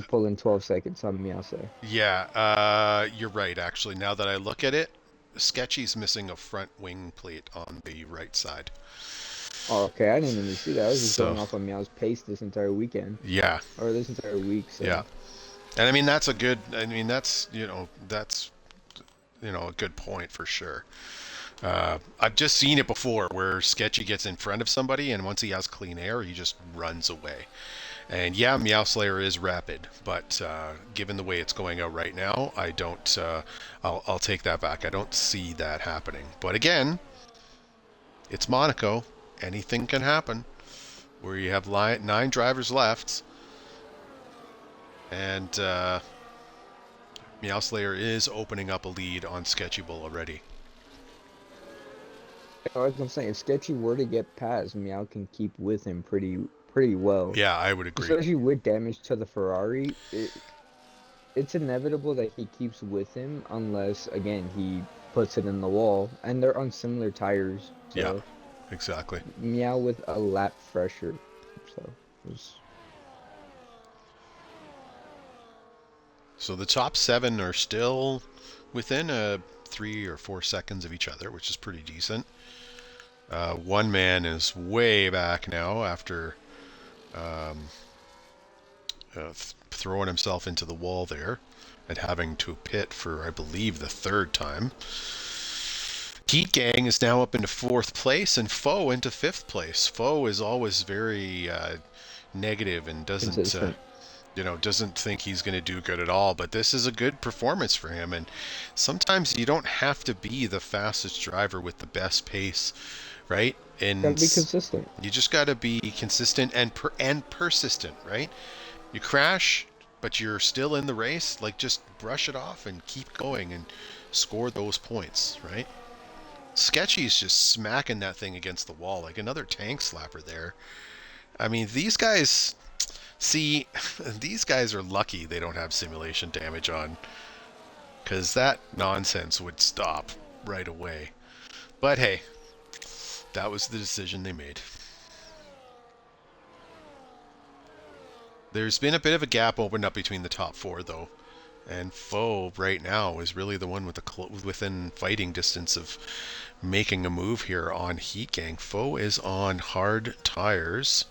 pulling 12 seconds on Meowser. Yeah, you're right, actually. Now that I look at it, Sketchy's missing a front wing plate on the right side. Oh, okay, I didn't even see that. I was just So, going off of Meow's pace this entire weekend yeah, or this entire week. yeah. So And I mean, that's a good, I mean, that's a good point for sure. I've just seen it before where Sketchy gets in front of somebody, and once he has clean air, he just runs away. And yeah, Meow Slayer is rapid, but given the way it's going out right now, I don't. I'll take that back. I don't see that happening. But again, it's Monaco. Anything can happen. Where you have 9 drivers left, and Meow Slayer is opening up a lead on Sketchy Bull already. like I'm saying, if Sketchy were to get past, Meow can keep with him pretty well. Yeah, I would agree. Especially with damage to the Ferrari, it's inevitable that he keeps with him unless again he puts it in the wall, and they're on similar tires, Yeah, so exactly. Meow with a lap fresher. So it's So the top 7 are still within 3 or 4 seconds of each other, which is pretty decent. One man is way back now after um, throwing himself into the wall there and having to pit for, I believe, the 3rd time. Heat Gang is now up into 4th place and Foe into 5th place. Foe is always very negative and consistent. doesn't think he's going to do good at all, but this is a good performance for him. And sometimes you don't have to be the fastest driver with the best pace, right? Gotta And be consistent. you just got to be consistent and persistent, right? You crash, but you're still in the race. Like, just brush it off and keep going and score those points, right? Sketchy's just smacking that thing against the wall like another tank slapper there. I mean, these guys, see, these guys are lucky they don't have simulation damage on, because that nonsense would stop right away. But hey, that was the decision they made. There's been a bit of a gap opened up between the top 4, though. And Foe right now is really the one with within fighting distance of making a move here on Heat Gang. Foe is on hard tires.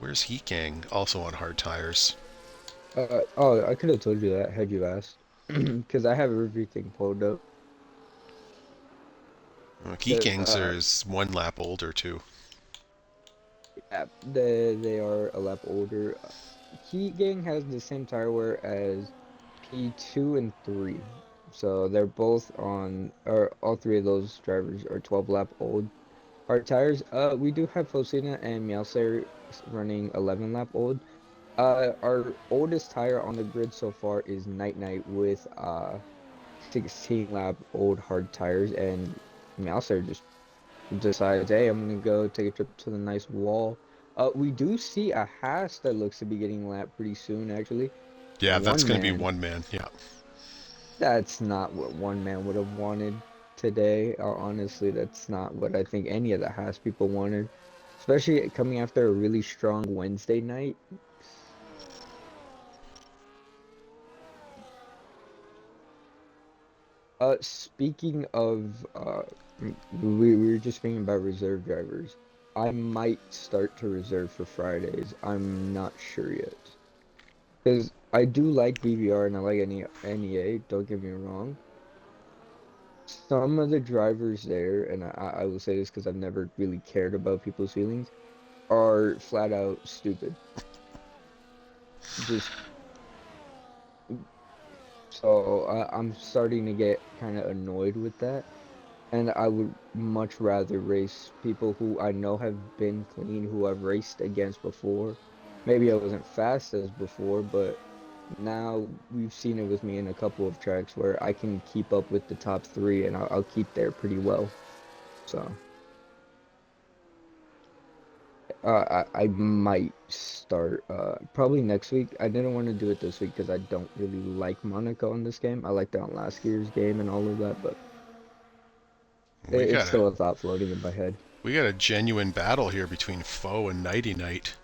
Where's Heat Gang? Also on hard tires. Oh, I could have told you that had you asked, because I have everything pulled up. Heat Because Gangs is 1 lap older too. yeah, they are a lap older. Heat Gang has the same tire wear as P2 and 3. So they're both on, or all three of those drivers are 12 lap old. Our tires, we do have Fosina and Meowser running 11 lap old. Our oldest tire on the grid so far is Night Night with 16 lap old hard tires, and Meowser just decides, hey, I'm gonna go take a trip to the nice wall. We do see a Haas that looks to be getting lapped pretty soon, actually. Yeah, that's One going to be man. 1 man. Yeah. That's not what one man would have wanted today. Honestly, that's not what I think any of the Haas people wanted, especially coming after a really strong Wednesday night. Speaking of, we were just speaking about reserve drivers. I might start to reserve for Fridays. I'm not sure yet. Because I do like BVR and I like NEA, don't get me wrong. Some of the drivers there, and I will say this because I've never really cared about people's feelings, are flat out stupid. Just so I'm starting to get kind of annoyed with that. And I would much rather race people who I know have been clean, who I've raced against before, maybe I wasn't fast as before, but now we've seen it with me in a couple of tracks where I can keep up with the top three and I'll keep there pretty well. So I might start probably next week. I didn't want to do it this week because I don't really like Monaco in this game. I liked it on last year's game and all of that, but We it's got a still a thought floating in my head. we got a genuine battle here between Foe and Nighty Night.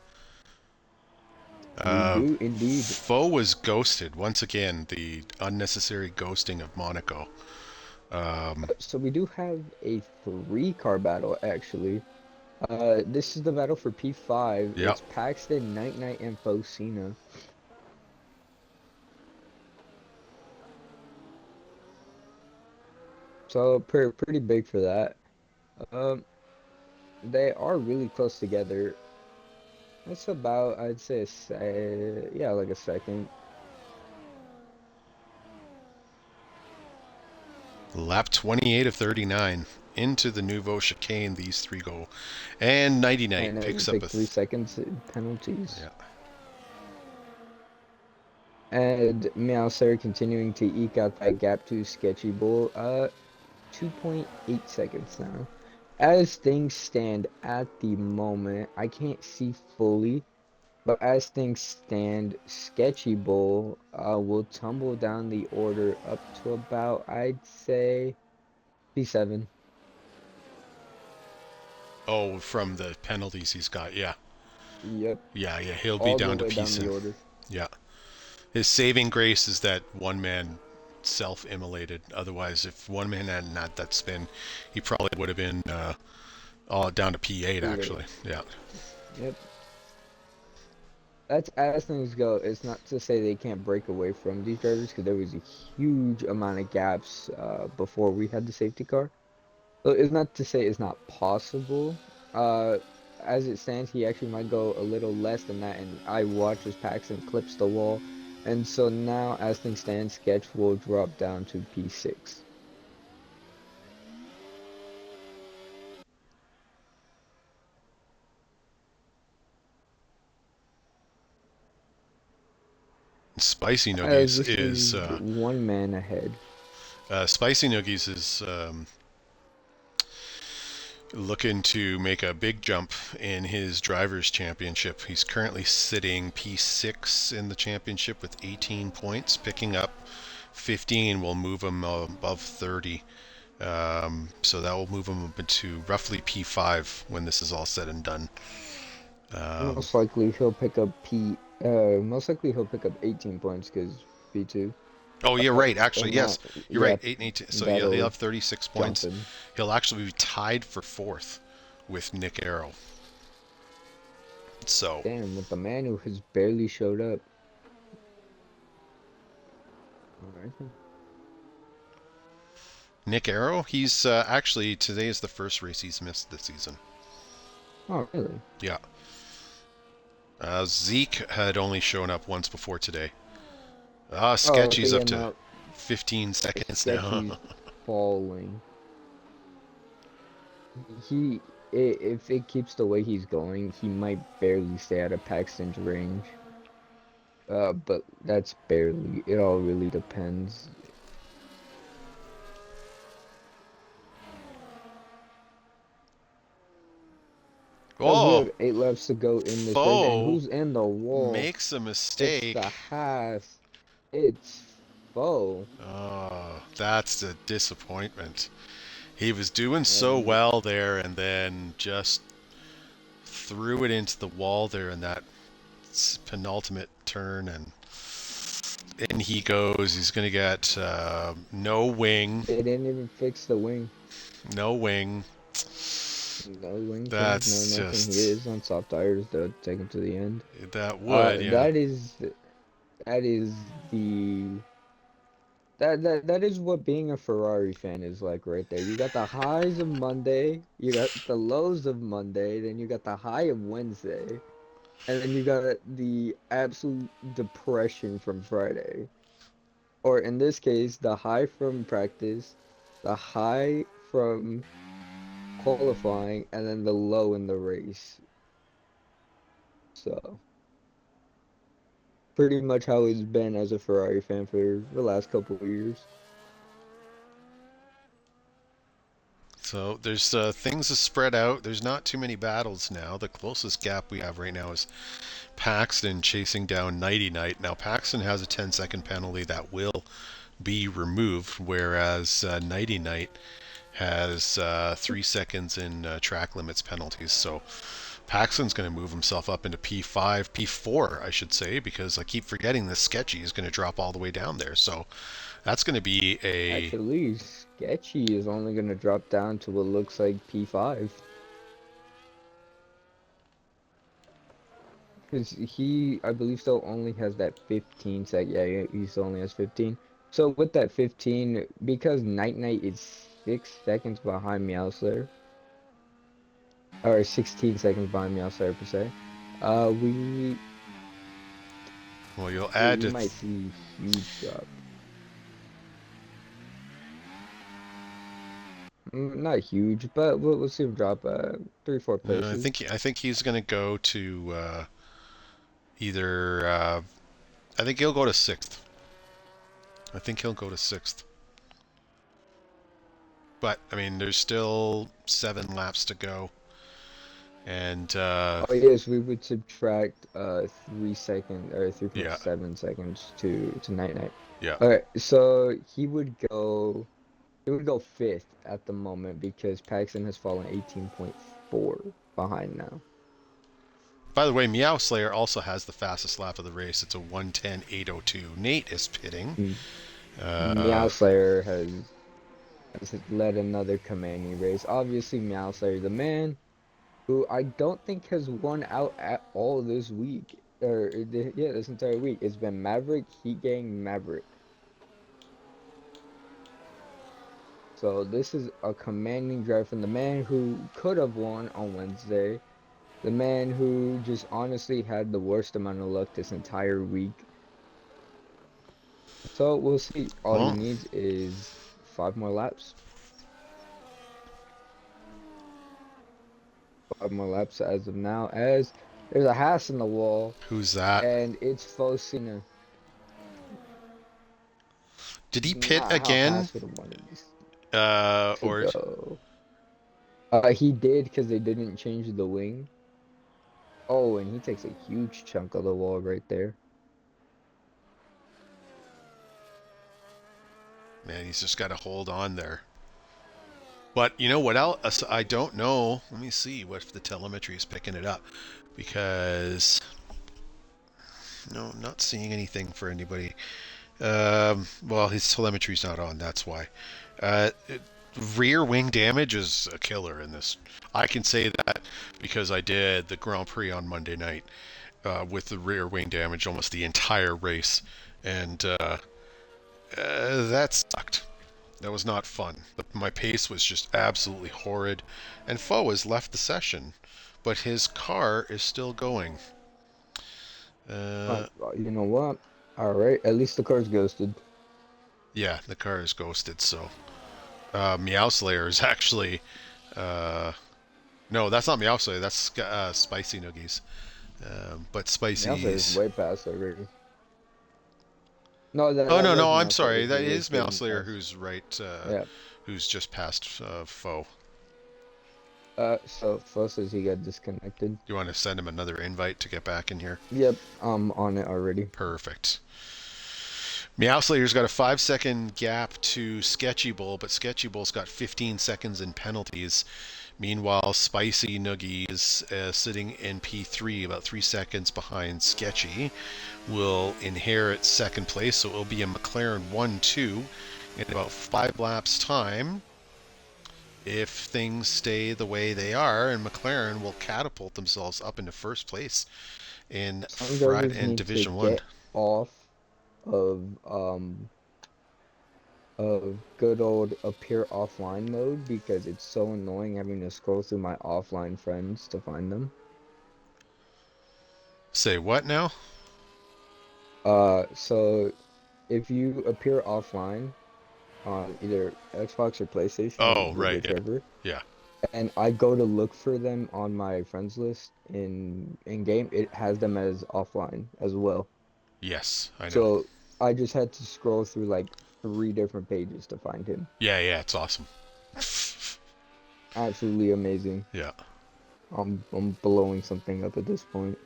We Uh, do indeed. Foe was ghosted once again. The unnecessary ghosting of Monaco. Um, So we do have a three-car battle actually. This is the battle for P5. yep. It's Paxton, Night Knight, and Focina. So pretty big for that. Um, they are really close together. That's about, I'd say, yeah, like a second. Lap 28 of 39 into the Nouveau chicane. These three go, and Nighty Night And picks it up a take 3 seconds in penalties. yeah. And Meowser continuing to eke out that gap to Sketchy Bull. 2.8 seconds now. As things stand at the moment, I can't see fully, but as things stand, Sketchy Bull will tumble down the order up to about, I'd say, P7. Oh, from the penalties he's got. Yeah, Yep, yeah. He'll be all the down to way down the P7. order. Yeah. His saving grace is that one man self-immolated. Otherwise, if one man hadn't had that spin, he probably would have been all down to P8 P8. actually. Yeah. Yep. That's as things go. It's not to say they can't break away from these drivers because there was a huge amount of gaps before we had the safety car. So it's not to say it's not possible. Uh, as it stands, he actually might go a little less than that, and I watch as Paxton clips the wall. And so now, as things stand, Sketch will drop down to P6. Spicy Noogies This is is one man ahead. Spicy Noogies is looking to make a big jump in his drivers' championship. He's currently sitting P6 in the championship with 18 points. Picking up 15 will move him above 30. So that will move him up into roughly P5 when this is all said and done. Um, Most likely he'll pick up most likely he'll pick up 18 points because P2. oh, you're right. Actually, And that, yes, you're right. yeah, 8 and 18. So he'll that'll have 36 jump points. him. He'll actually be tied for fourth with Nick Arrow. So Damn, with the man who has barely showed up. All right. Nick Arrow, he's actually today is the first race he's missed this season. Oh, really? Yeah. Zeke had only shown up once before today. Oh, okay, Sketchy's yeah, up to no. 15 seconds now. Sketchy's falling. He, if it keeps the way he's going, he might barely stay out of Paxton's range. But that's barely. It all really depends. As we Oh, have 8 laps to go in this race, and Foe who's in the wall? makes a It's mistake. the Haas. It's Foe. Oh, that's a disappointment. He was doing so And well there and then just threw it into the wall there in that penultimate turn and in he goes. He's going to get no wing. they didn't even fix the wing. No wing. No wing change, no That's nothing. He just is on soft tires. They'll take him to the end. that would, yeah. That is the that is what being a Ferrari fan is like right there. You got the highs of Monday, you got the lows of Monday, then you got the high of Wednesday, and then you got the absolute depression from Friday. Or in this case, the high from practice, the high from qualifying, and then the low in the race. So. pretty much how it's been as a Ferrari fan for the last couple of years. So there's things to spread out. There's not too many battles now. The closest gap we have right now is Paxton chasing down Nighty Night. Now Paxton has a 10-second penalty that will be removed, whereas Nighty Night has 3 seconds in track limits penalties. So Paxton's going to move himself up into P5, P4, I should say, because I keep forgetting this Sketchy is going to drop all the way down there. So that's going to be a Actually, Sketchy is only going to drop down to what looks like P5. Because he, I believe so, only has that 15 sec. Yeah, he still only has 15. So with that 15, because Night Night is 6 seconds behind Meowslayer, or 16 seconds behind Meowslayer per se, we well, you'll we, add we to might see huge drop. Not huge, but we'll see him drop 3, 4 places. I think he's going to go to either. I think he'll go to sixth. I think he'll go to sixth. But I mean, there's still 7 laps to go, and Oh yes, we would subtract 3 seconds or yeah, 3.7 seconds to Night Night. yeah. Okay, so he would go fifth at the moment because Paxton has fallen 18.4 behind now. By the way, Meow Slayer also has the fastest lap of the race. It's a 1:10.802. Nate is pitting. M- Uh, Meow Slayer has led another commanding race. Obviously, Meow Slayer, the man who I don't think has won out at all this week, or yeah, this entire week. It's been Maverick, Heat Gang, Maverick. So this is a commanding drive from the man who could have won on Wednesday. The man who just honestly had the worst amount of luck this entire week. So we'll see. All he well, needs is 5 more laps. 5 more laps as of now, as there's a Haas in the wall, who's that? and it's Fosina. Did he pit Not how again? Haas would have wanted this to Or go. He did because they didn't change the wing. Oh, and he takes a huge chunk of the wall right there. man, he's just got to hold on there. But you know what else? I don't know. Let me see what if the telemetry is picking it up, because no, not seeing anything for anybody. Well, his telemetry's not on. That's why. Uh, it, Rear wing damage is a killer in this. I can say that because I did the Grand Prix on Monday night with the rear wing damage almost the entire race, and that sucked. That was not fun. My pace was just absolutely horrid, and Foe has left the session, but his car is still going. Uh, You know what? All right, at least the car's ghosted. yeah, the car is ghosted. So Meow Slayer is actually uh, no, that's not Meow Slayer. That's Spicy Noogies. But Meowser's Spicy's. way past already. No, that Oh that no, was no, I'm Meowser sorry. who That was is Meow getting Slayer past. who's right. Yeah. Who's just past Foe. So Flo says he got disconnected. You want to send him another invite to get back in here? Yep, I'm on it already. Perfect. Meow Slayer's got a 5 second gap to Sketchy Bull, but Sketchy Bull's got 15 seconds in penalties. Meanwhile, Spicy Noogie is sitting in P3, about 3 seconds behind Sketchy. Will inherit second place, so it will be a McLaren 1-2 in about 5 laps' time. If things stay the way they are, and McLaren will catapult themselves up into first place in Some drivers need to Division 1. get off of good old appear offline mode because it's so annoying having to scroll through my offline friends to find them. Say what now? So if you appear offline on either Xbox or PlayStation, Oh, right, yeah. whichever, Yeah. and I go to look for them on my friends list in game, it has them as offline as well. Yes, I know. So I just had to scroll through like 3 different pages to find him. Yeah, yeah, it's awesome. Absolutely amazing. Yeah. I'm blowing something up at this point.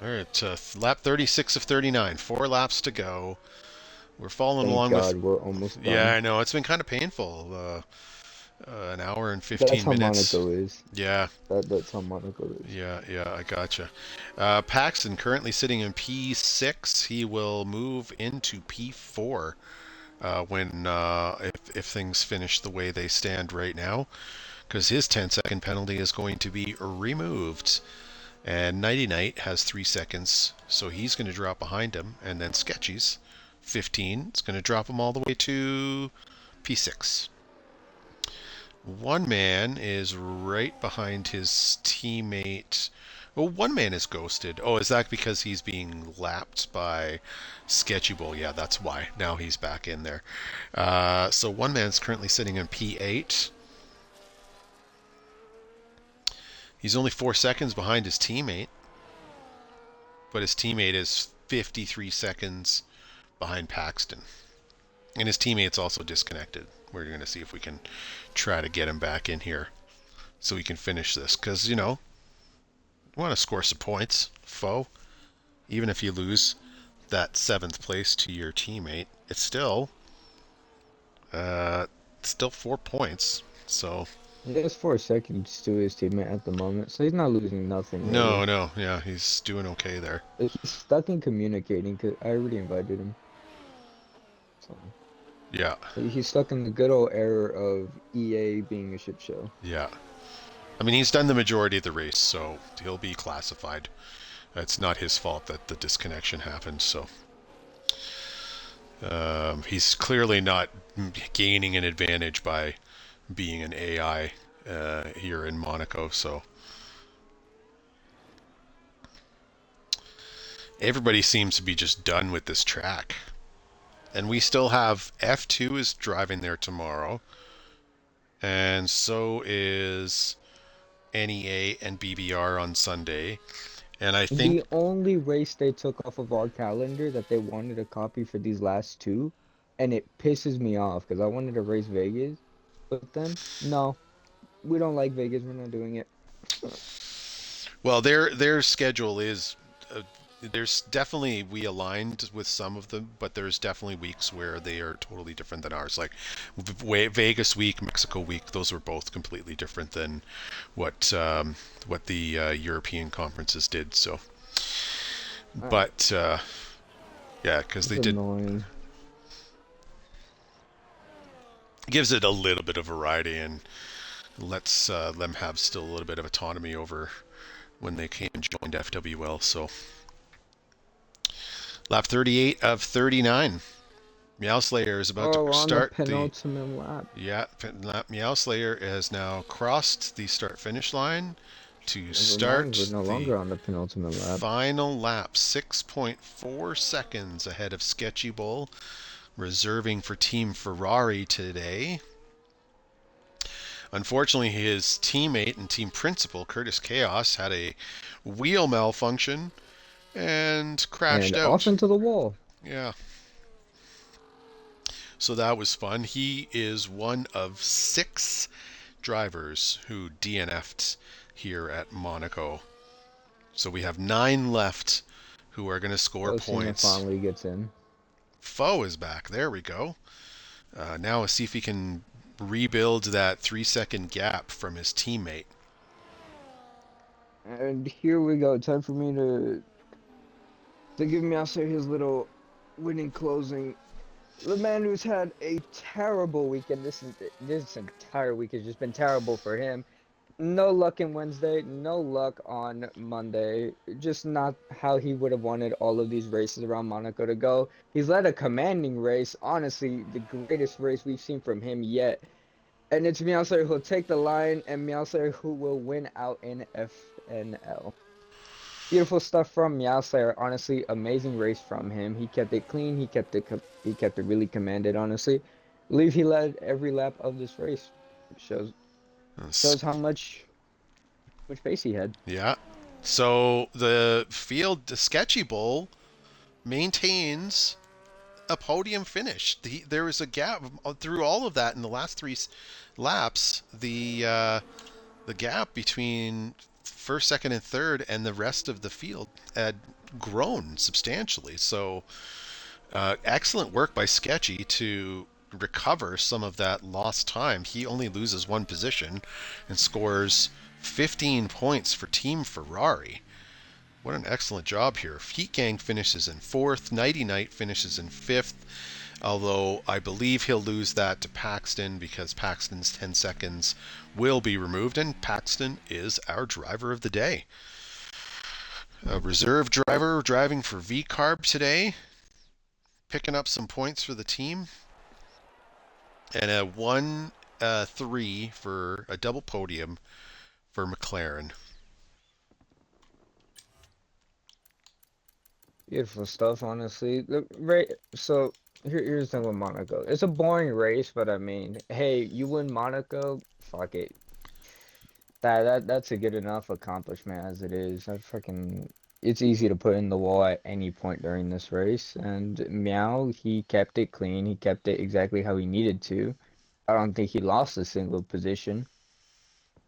All right, lap 36 of 39. 4 laps to go. We're following Thank along with. God we're almost Yeah, done. I know. It's been kind of painful. An hour and That's 15 how minutes. Monaco is. Yeah, That's how Monaco is. yeah, I gotcha. Paxton currently sitting in P6. He will move into P4 when if things finish the way they stand right now, because his 10-second penalty is going to be removed. And Nighty Night has 3 seconds, so he's going to drop behind him. And then Sketchy's 15. It's going to drop him all the way to P6. One man is right behind his teammate. Oh, one man is ghosted. Oh, is that because he's being lapped by Sketchy Bull? Yeah, that's why. Now he's back in there. So one man's currently sitting in P8. He's only 4 seconds behind his teammate, but his teammate is 53 seconds behind Paxton. And his teammate's also disconnected. We're going to see if we can try to get him back in here so we can finish this. Because, you know, you want to score some points, foe. Even if you lose that 7th place to your teammate, it's still 4 points. So, He has 4 seconds to his teammate at the moment, so he's not losing nothing no, really. no, yeah, he's doing okay there. He's stuck in communicating because I already invited him. So Yeah, he's stuck in the good old era of EA being a shit show. yeah. I mean, he's done the majority of the race, so he'll be classified. It's not his fault that the disconnection happened, so he's clearly not gaining an advantage by being an AI here in Monaco. So everybody seems to be just done with this track. And we still have F2 is driving there tomorrow, and so is NEA and BBR on Sunday. And I think, The only race they took off of our calendar that they wanted a copy for these last two, and it pisses me off because I wanted to race Vegas with them. No, we don't like Vegas. We're not doing it. well, their schedule is. There's definitely we aligned with some of them, but there's definitely weeks where they are totally different than ours. Like Vegas week, Mexico week, those were both completely different than what the European conferences did. So, but yeah, because It's they did annoying. gives it a little bit of variety and lets them have still a little bit of autonomy over when they came and joined FWL. So lap 38 of 39. Meow Slayer is about to Oh, we're on the start the. penultimate lap. Yeah, Meow Slayer has now crossed the start finish line to Never mind, we're start no the longer on the penultimate lap. final lap. 6.4 seconds ahead of Sketchy Bull, reserving for Team Ferrari today. Unfortunately, his teammate and team principal, Curtis Chaos, had a wheel malfunction and crashed And off out. into the wall. Yeah, so that was fun. He is one of 6 drivers who DNF'd here at Monaco. So we have 9 left who are going to score Osina points. finally gets in. Foe is back. There we go. Now let's see if he can rebuild that 3-second gap from his teammate. And here we go. Time for me to give Meowser his little winning closing. The man who's had a terrible weekend. This entire week has just been terrible for him. No luck in Wednesday, no luck on Monday. Just not how he would have wanted all of these races around Monaco to go. He's led a commanding race, honestly, the greatest race we've seen from him yet. And it's Meowser who'll take the line, and Meowser who will win out in FNL. Beautiful stuff from Meowslayer. Honestly, amazing race from him. He kept it clean. He kept it really commanded. Honestly, I believe he led every lap of this race. Shows Uh, shows how much much pace he had. Yeah. So the Sketchy Bull maintains a podium finish. There was a gap through all of that in the last three laps. The gap between first, second, and third, and the rest of the field had grown substantially. So excellent work by Sketchy to recover some of that lost time. He only loses one position and scores 15 points for Team Ferrari. What an excellent job here. Heat Gang finishes in fourth. Nighty Night finishes in fifth. Although I believe he'll lose that to Paxton because Paxton's 10 seconds will be removed, and Paxton is our driver of the day. A reserve driver driving for V Carb today, picking up some points for the team, and a 1-3 for a double podium for McLaren. Beautiful stuff, honestly. So here's the thing with Monaco. It's a boring race, but I mean, hey, you win Monaco, fuck it. That's a good enough accomplishment as it is. It's easy to put in the wall at any point during this race. And Meow, he kept it clean. He kept it exactly how he needed to. I don't think he lost a single position.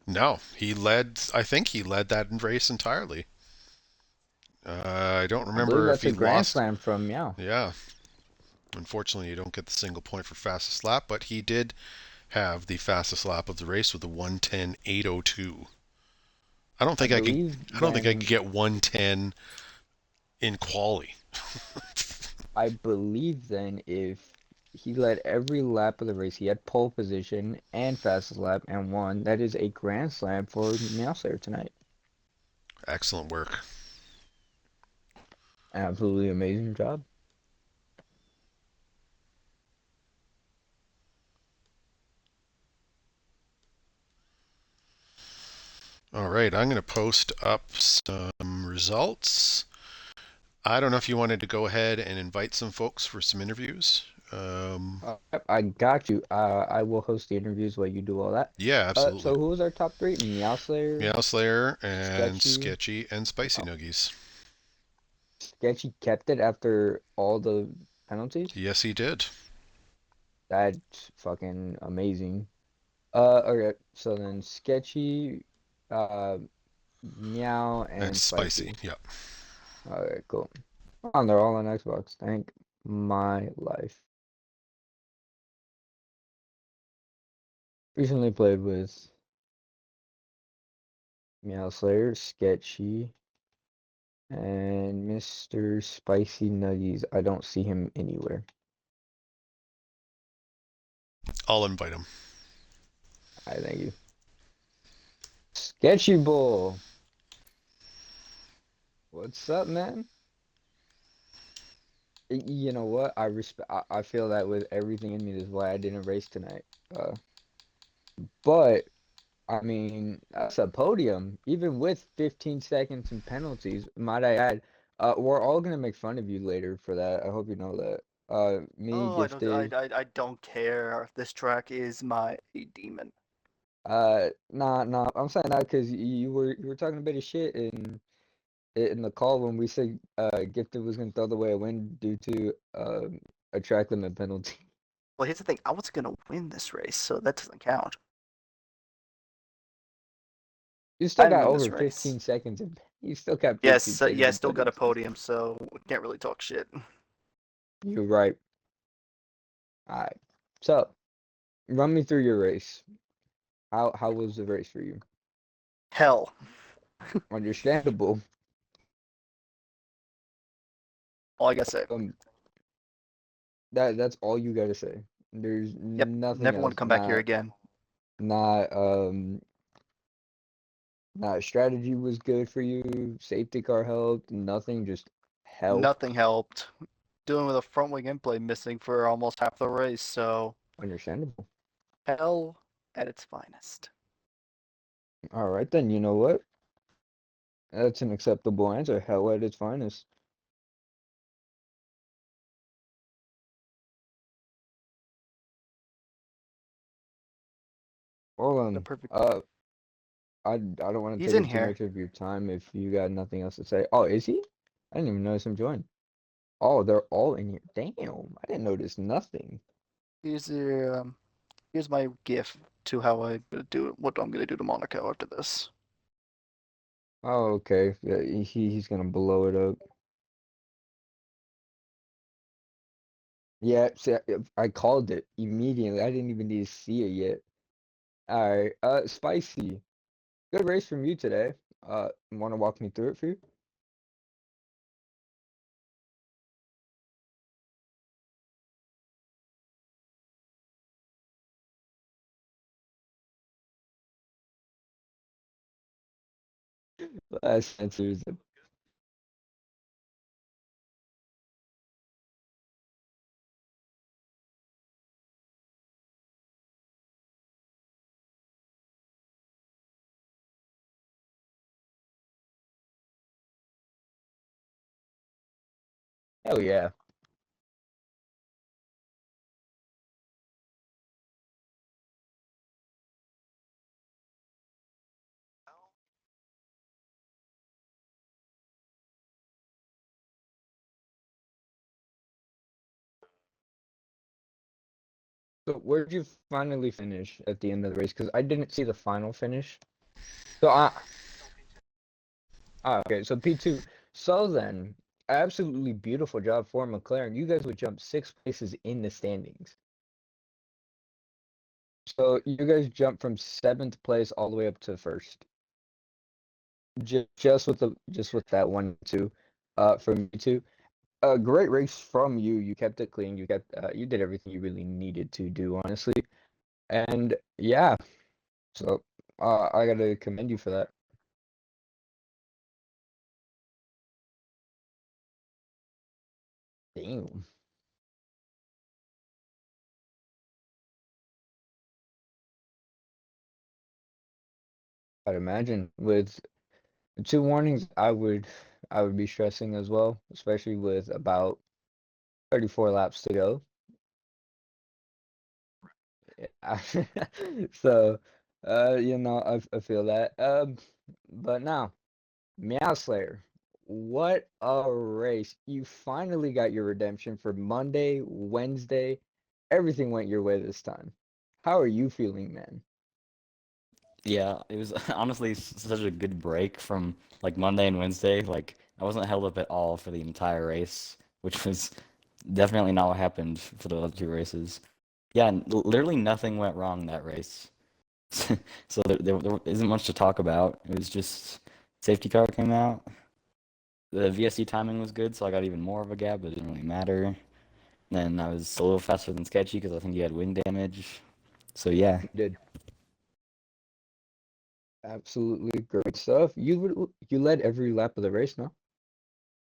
No, he led. I think he led that race entirely. I don't I believe remember if that's he a grand lost. slam from Meow. Yeah, unfortunately, you don't get the single point for fastest lap, but he did have the fastest lap of the race with a 1:10.802. I don't I think I could. believe I don't think I then could get 110 in quali. I believe then if he led every lap of the race, he had pole position and fastest lap and won. That is a grand slam for Meowslayer tonight. Excellent work. Absolutely amazing job. All right, I'm going to post up some results. I don't know if you wanted to go ahead and invite some folks for some interviews. Yep, I got you. I will host the interviews while you do all that. Yeah, absolutely. So who was our top three? Meowslayer, Meow Slayer and Sketchy. Sketchy and Spicy Oh, Nuggies. Sketchy kept it after all the penalties. Yes, he did. That's fucking amazing. Okay, so then Sketchy, uh, Meow, And and Spicy. Spicy. Yep. Okay, cool. Oh, they're all on Xbox. Thank my life. Recently played with Meow Slayer, Sketchy, and Mr. Spicy Nuggies. I don't see him anywhere. I'll invite him. I thank you. Sketchy Bull. What's up, man? You know what? I feel that with everything in me. That's why I didn't race tonight. But I mean, that's a podium, even with 15 seconds and penalties, might I add. We're all gonna make fun of you later for that. I hope you know that. Me, Oh, Gifted. I don't care. This track is my demon. Nah. I'm saying that because you were talking a bit of shit in the call when we said Gifted was gonna throw the way a win due to a track limit penalty. Well, here's the thing. I was gonna win this race, so that doesn't count. You still I didn't got win over this race. 15 seconds and you still got 15 Yes, seconds yeah, of still got a penalties. podium, so can't really talk shit. You're right. All right. So run me through your race. How was the race for you? Hell, Understandable. all I gotta say. Um, that's all you gotta say. There's Yep, nothing never want to else. come back here again. Not not strategy was good for you. Safety car helped. Nothing just helped. Nothing helped. Dealing with a front wing end plate missing for almost half the race, so Understandable. hell at its finest. All right then. You know what? That's an acceptable answer. Hell at its finest. Well The perfect uh, don't want to He's take in up too here. much of your time if you got nothing else to say. Oh, is he? I didn't even notice him join. Oh, they're all in here. Damn, I didn't notice nothing. Here's the here's my gift to how I do what I'm gonna do to Monaco after this. Oh, okay. Yeah, he's gonna blow it up. Yeah, see, I called it immediately. I didn't even need to see it yet. All right. Spicy. Good race from you today. Want to walk me through it for you? Last answers. Hell yeah. So where'd you finally finish at the end of the race? Because I didn't see the final finish. So okay, so P2. So then, absolutely beautiful job for McLaren. You guys would jump 6 places in the standings. So you guys jumped from 7th place all the way up to first. Just with that 1-2, from you two. A great race from you. You kept it clean. You did everything you really needed to do, honestly. And yeah, so I gotta commend you for that. Damn. I'd imagine with 2 warnings, I would be stressing as well, especially with about 34 laps to go. Yeah. So, I feel that. But now, Meow Slayer, what a race! You finally got your redemption for Monday, Wednesday. Everything went your way this time. How are you feeling, man? Yeah, it was honestly such a good break from like Monday and Wednesday. Like I wasn't held up at all for the entire race, which was definitely not what happened for the other two races. Yeah, literally nothing went wrong that race. So there isn't much to talk about. It was just safety car came out. The VSC timing was good, so I got even more of a gap, but it didn't really matter. Then I was a little faster than Sketchy because I think he had wind damage. So yeah, You did absolutely great stuff. You led every lap of the race, no?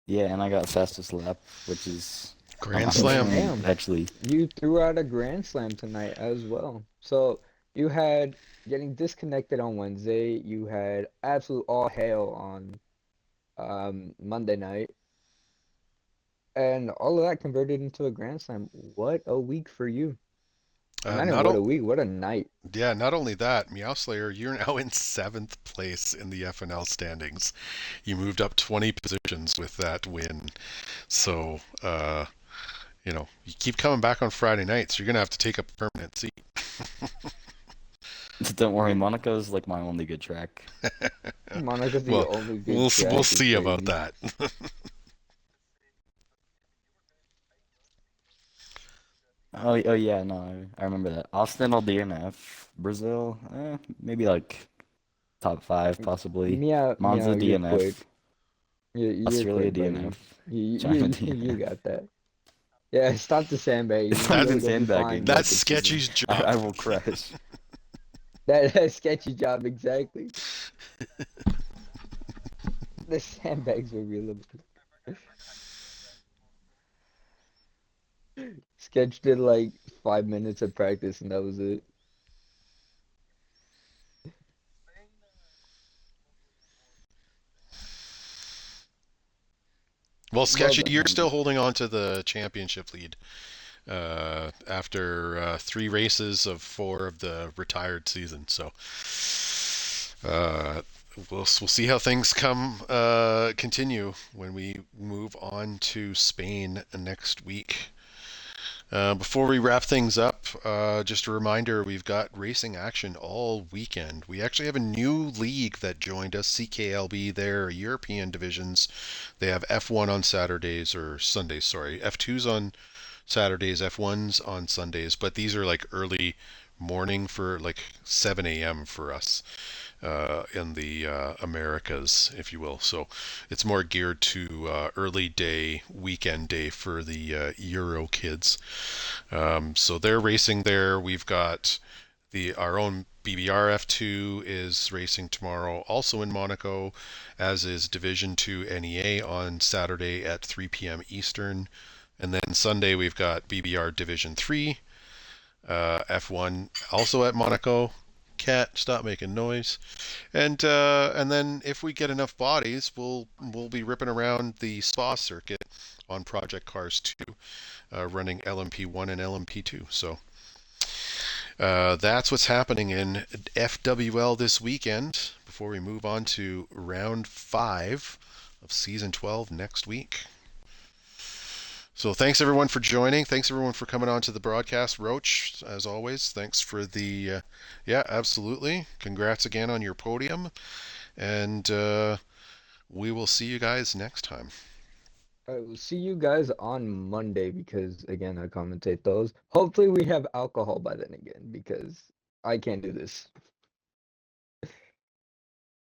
yeah, and I got fastest lap, which is Grand I'm Slam. ashamed Damn. actually. You threw out a grand slam tonight as well. So you had getting disconnected on Wednesday. You had absolute all hail on Monday night, and all of that converted into a grand slam. What a week for you! And not even Not what a o- week, what a night. Yeah, not only that, Meow Slayer, you're now in 7th place in the FNL standings. You moved up 20 positions with that win. So, you keep coming back on Friday nights. You're gonna have to take a permanent seat. Don't worry, Monaco's like my only good track. Monaco's the Well, only good we'll track is see about crazy. that. Oh yeah, no, I remember that. Austin will DNF. Brazil, maybe like top five possibly. Meow, Monza you're quick. DNF. You're Australia quick, buddy. DNF. You China you DNF. got that. Yeah, stop the sandbagging. It's not That even You'll be fine, sandbagging. bud. that's It's just Sketchy's I job. will crash. That sketchy job exactly. The sandbags were real. Sketch did like 5 minutes of practice and that was it. Well, Well Sketchy, done. you're still holding on to the championship lead after 3 races of 4 of the retired season. So Uh, we'll see how things continue when we move on to Spain next week. Before we wrap things up, just a reminder, we've got racing action all weekend. We actually have a new league that joined us, CKLB, their European divisions. They have F1 on Saturdays, or Sundays, sorry. F2's on Saturdays, F1's on Sundays, but these are like early morning for like 7 a.m. for us in the Americas, if you will. So it's more geared to early day, weekend day for the Euro kids. So they're racing there. We've got our own BBR F2 is racing tomorrow, also in Monaco, as is Division 2 NEA on Saturday at 3 p.m. Eastern. And then Sunday we've got BBR Division 3, F1 also at Monaco. Cat, stop making noise. And then if we get enough bodies, we'll be ripping around the Spa circuit on Project Cars 2, running LMP1 and LMP2. So that's what's happening in FWL this weekend. Before we move on to round 5 of season 12 next week. So thanks everyone for joining. Thanks everyone for coming on to the broadcast. Roach, as always, thanks for the yeah, absolutely. Congrats again on your podium, and we will see you guys next time. I will see you guys on Monday because again I commentate those. Hopefully we have alcohol by then again because I can't do this.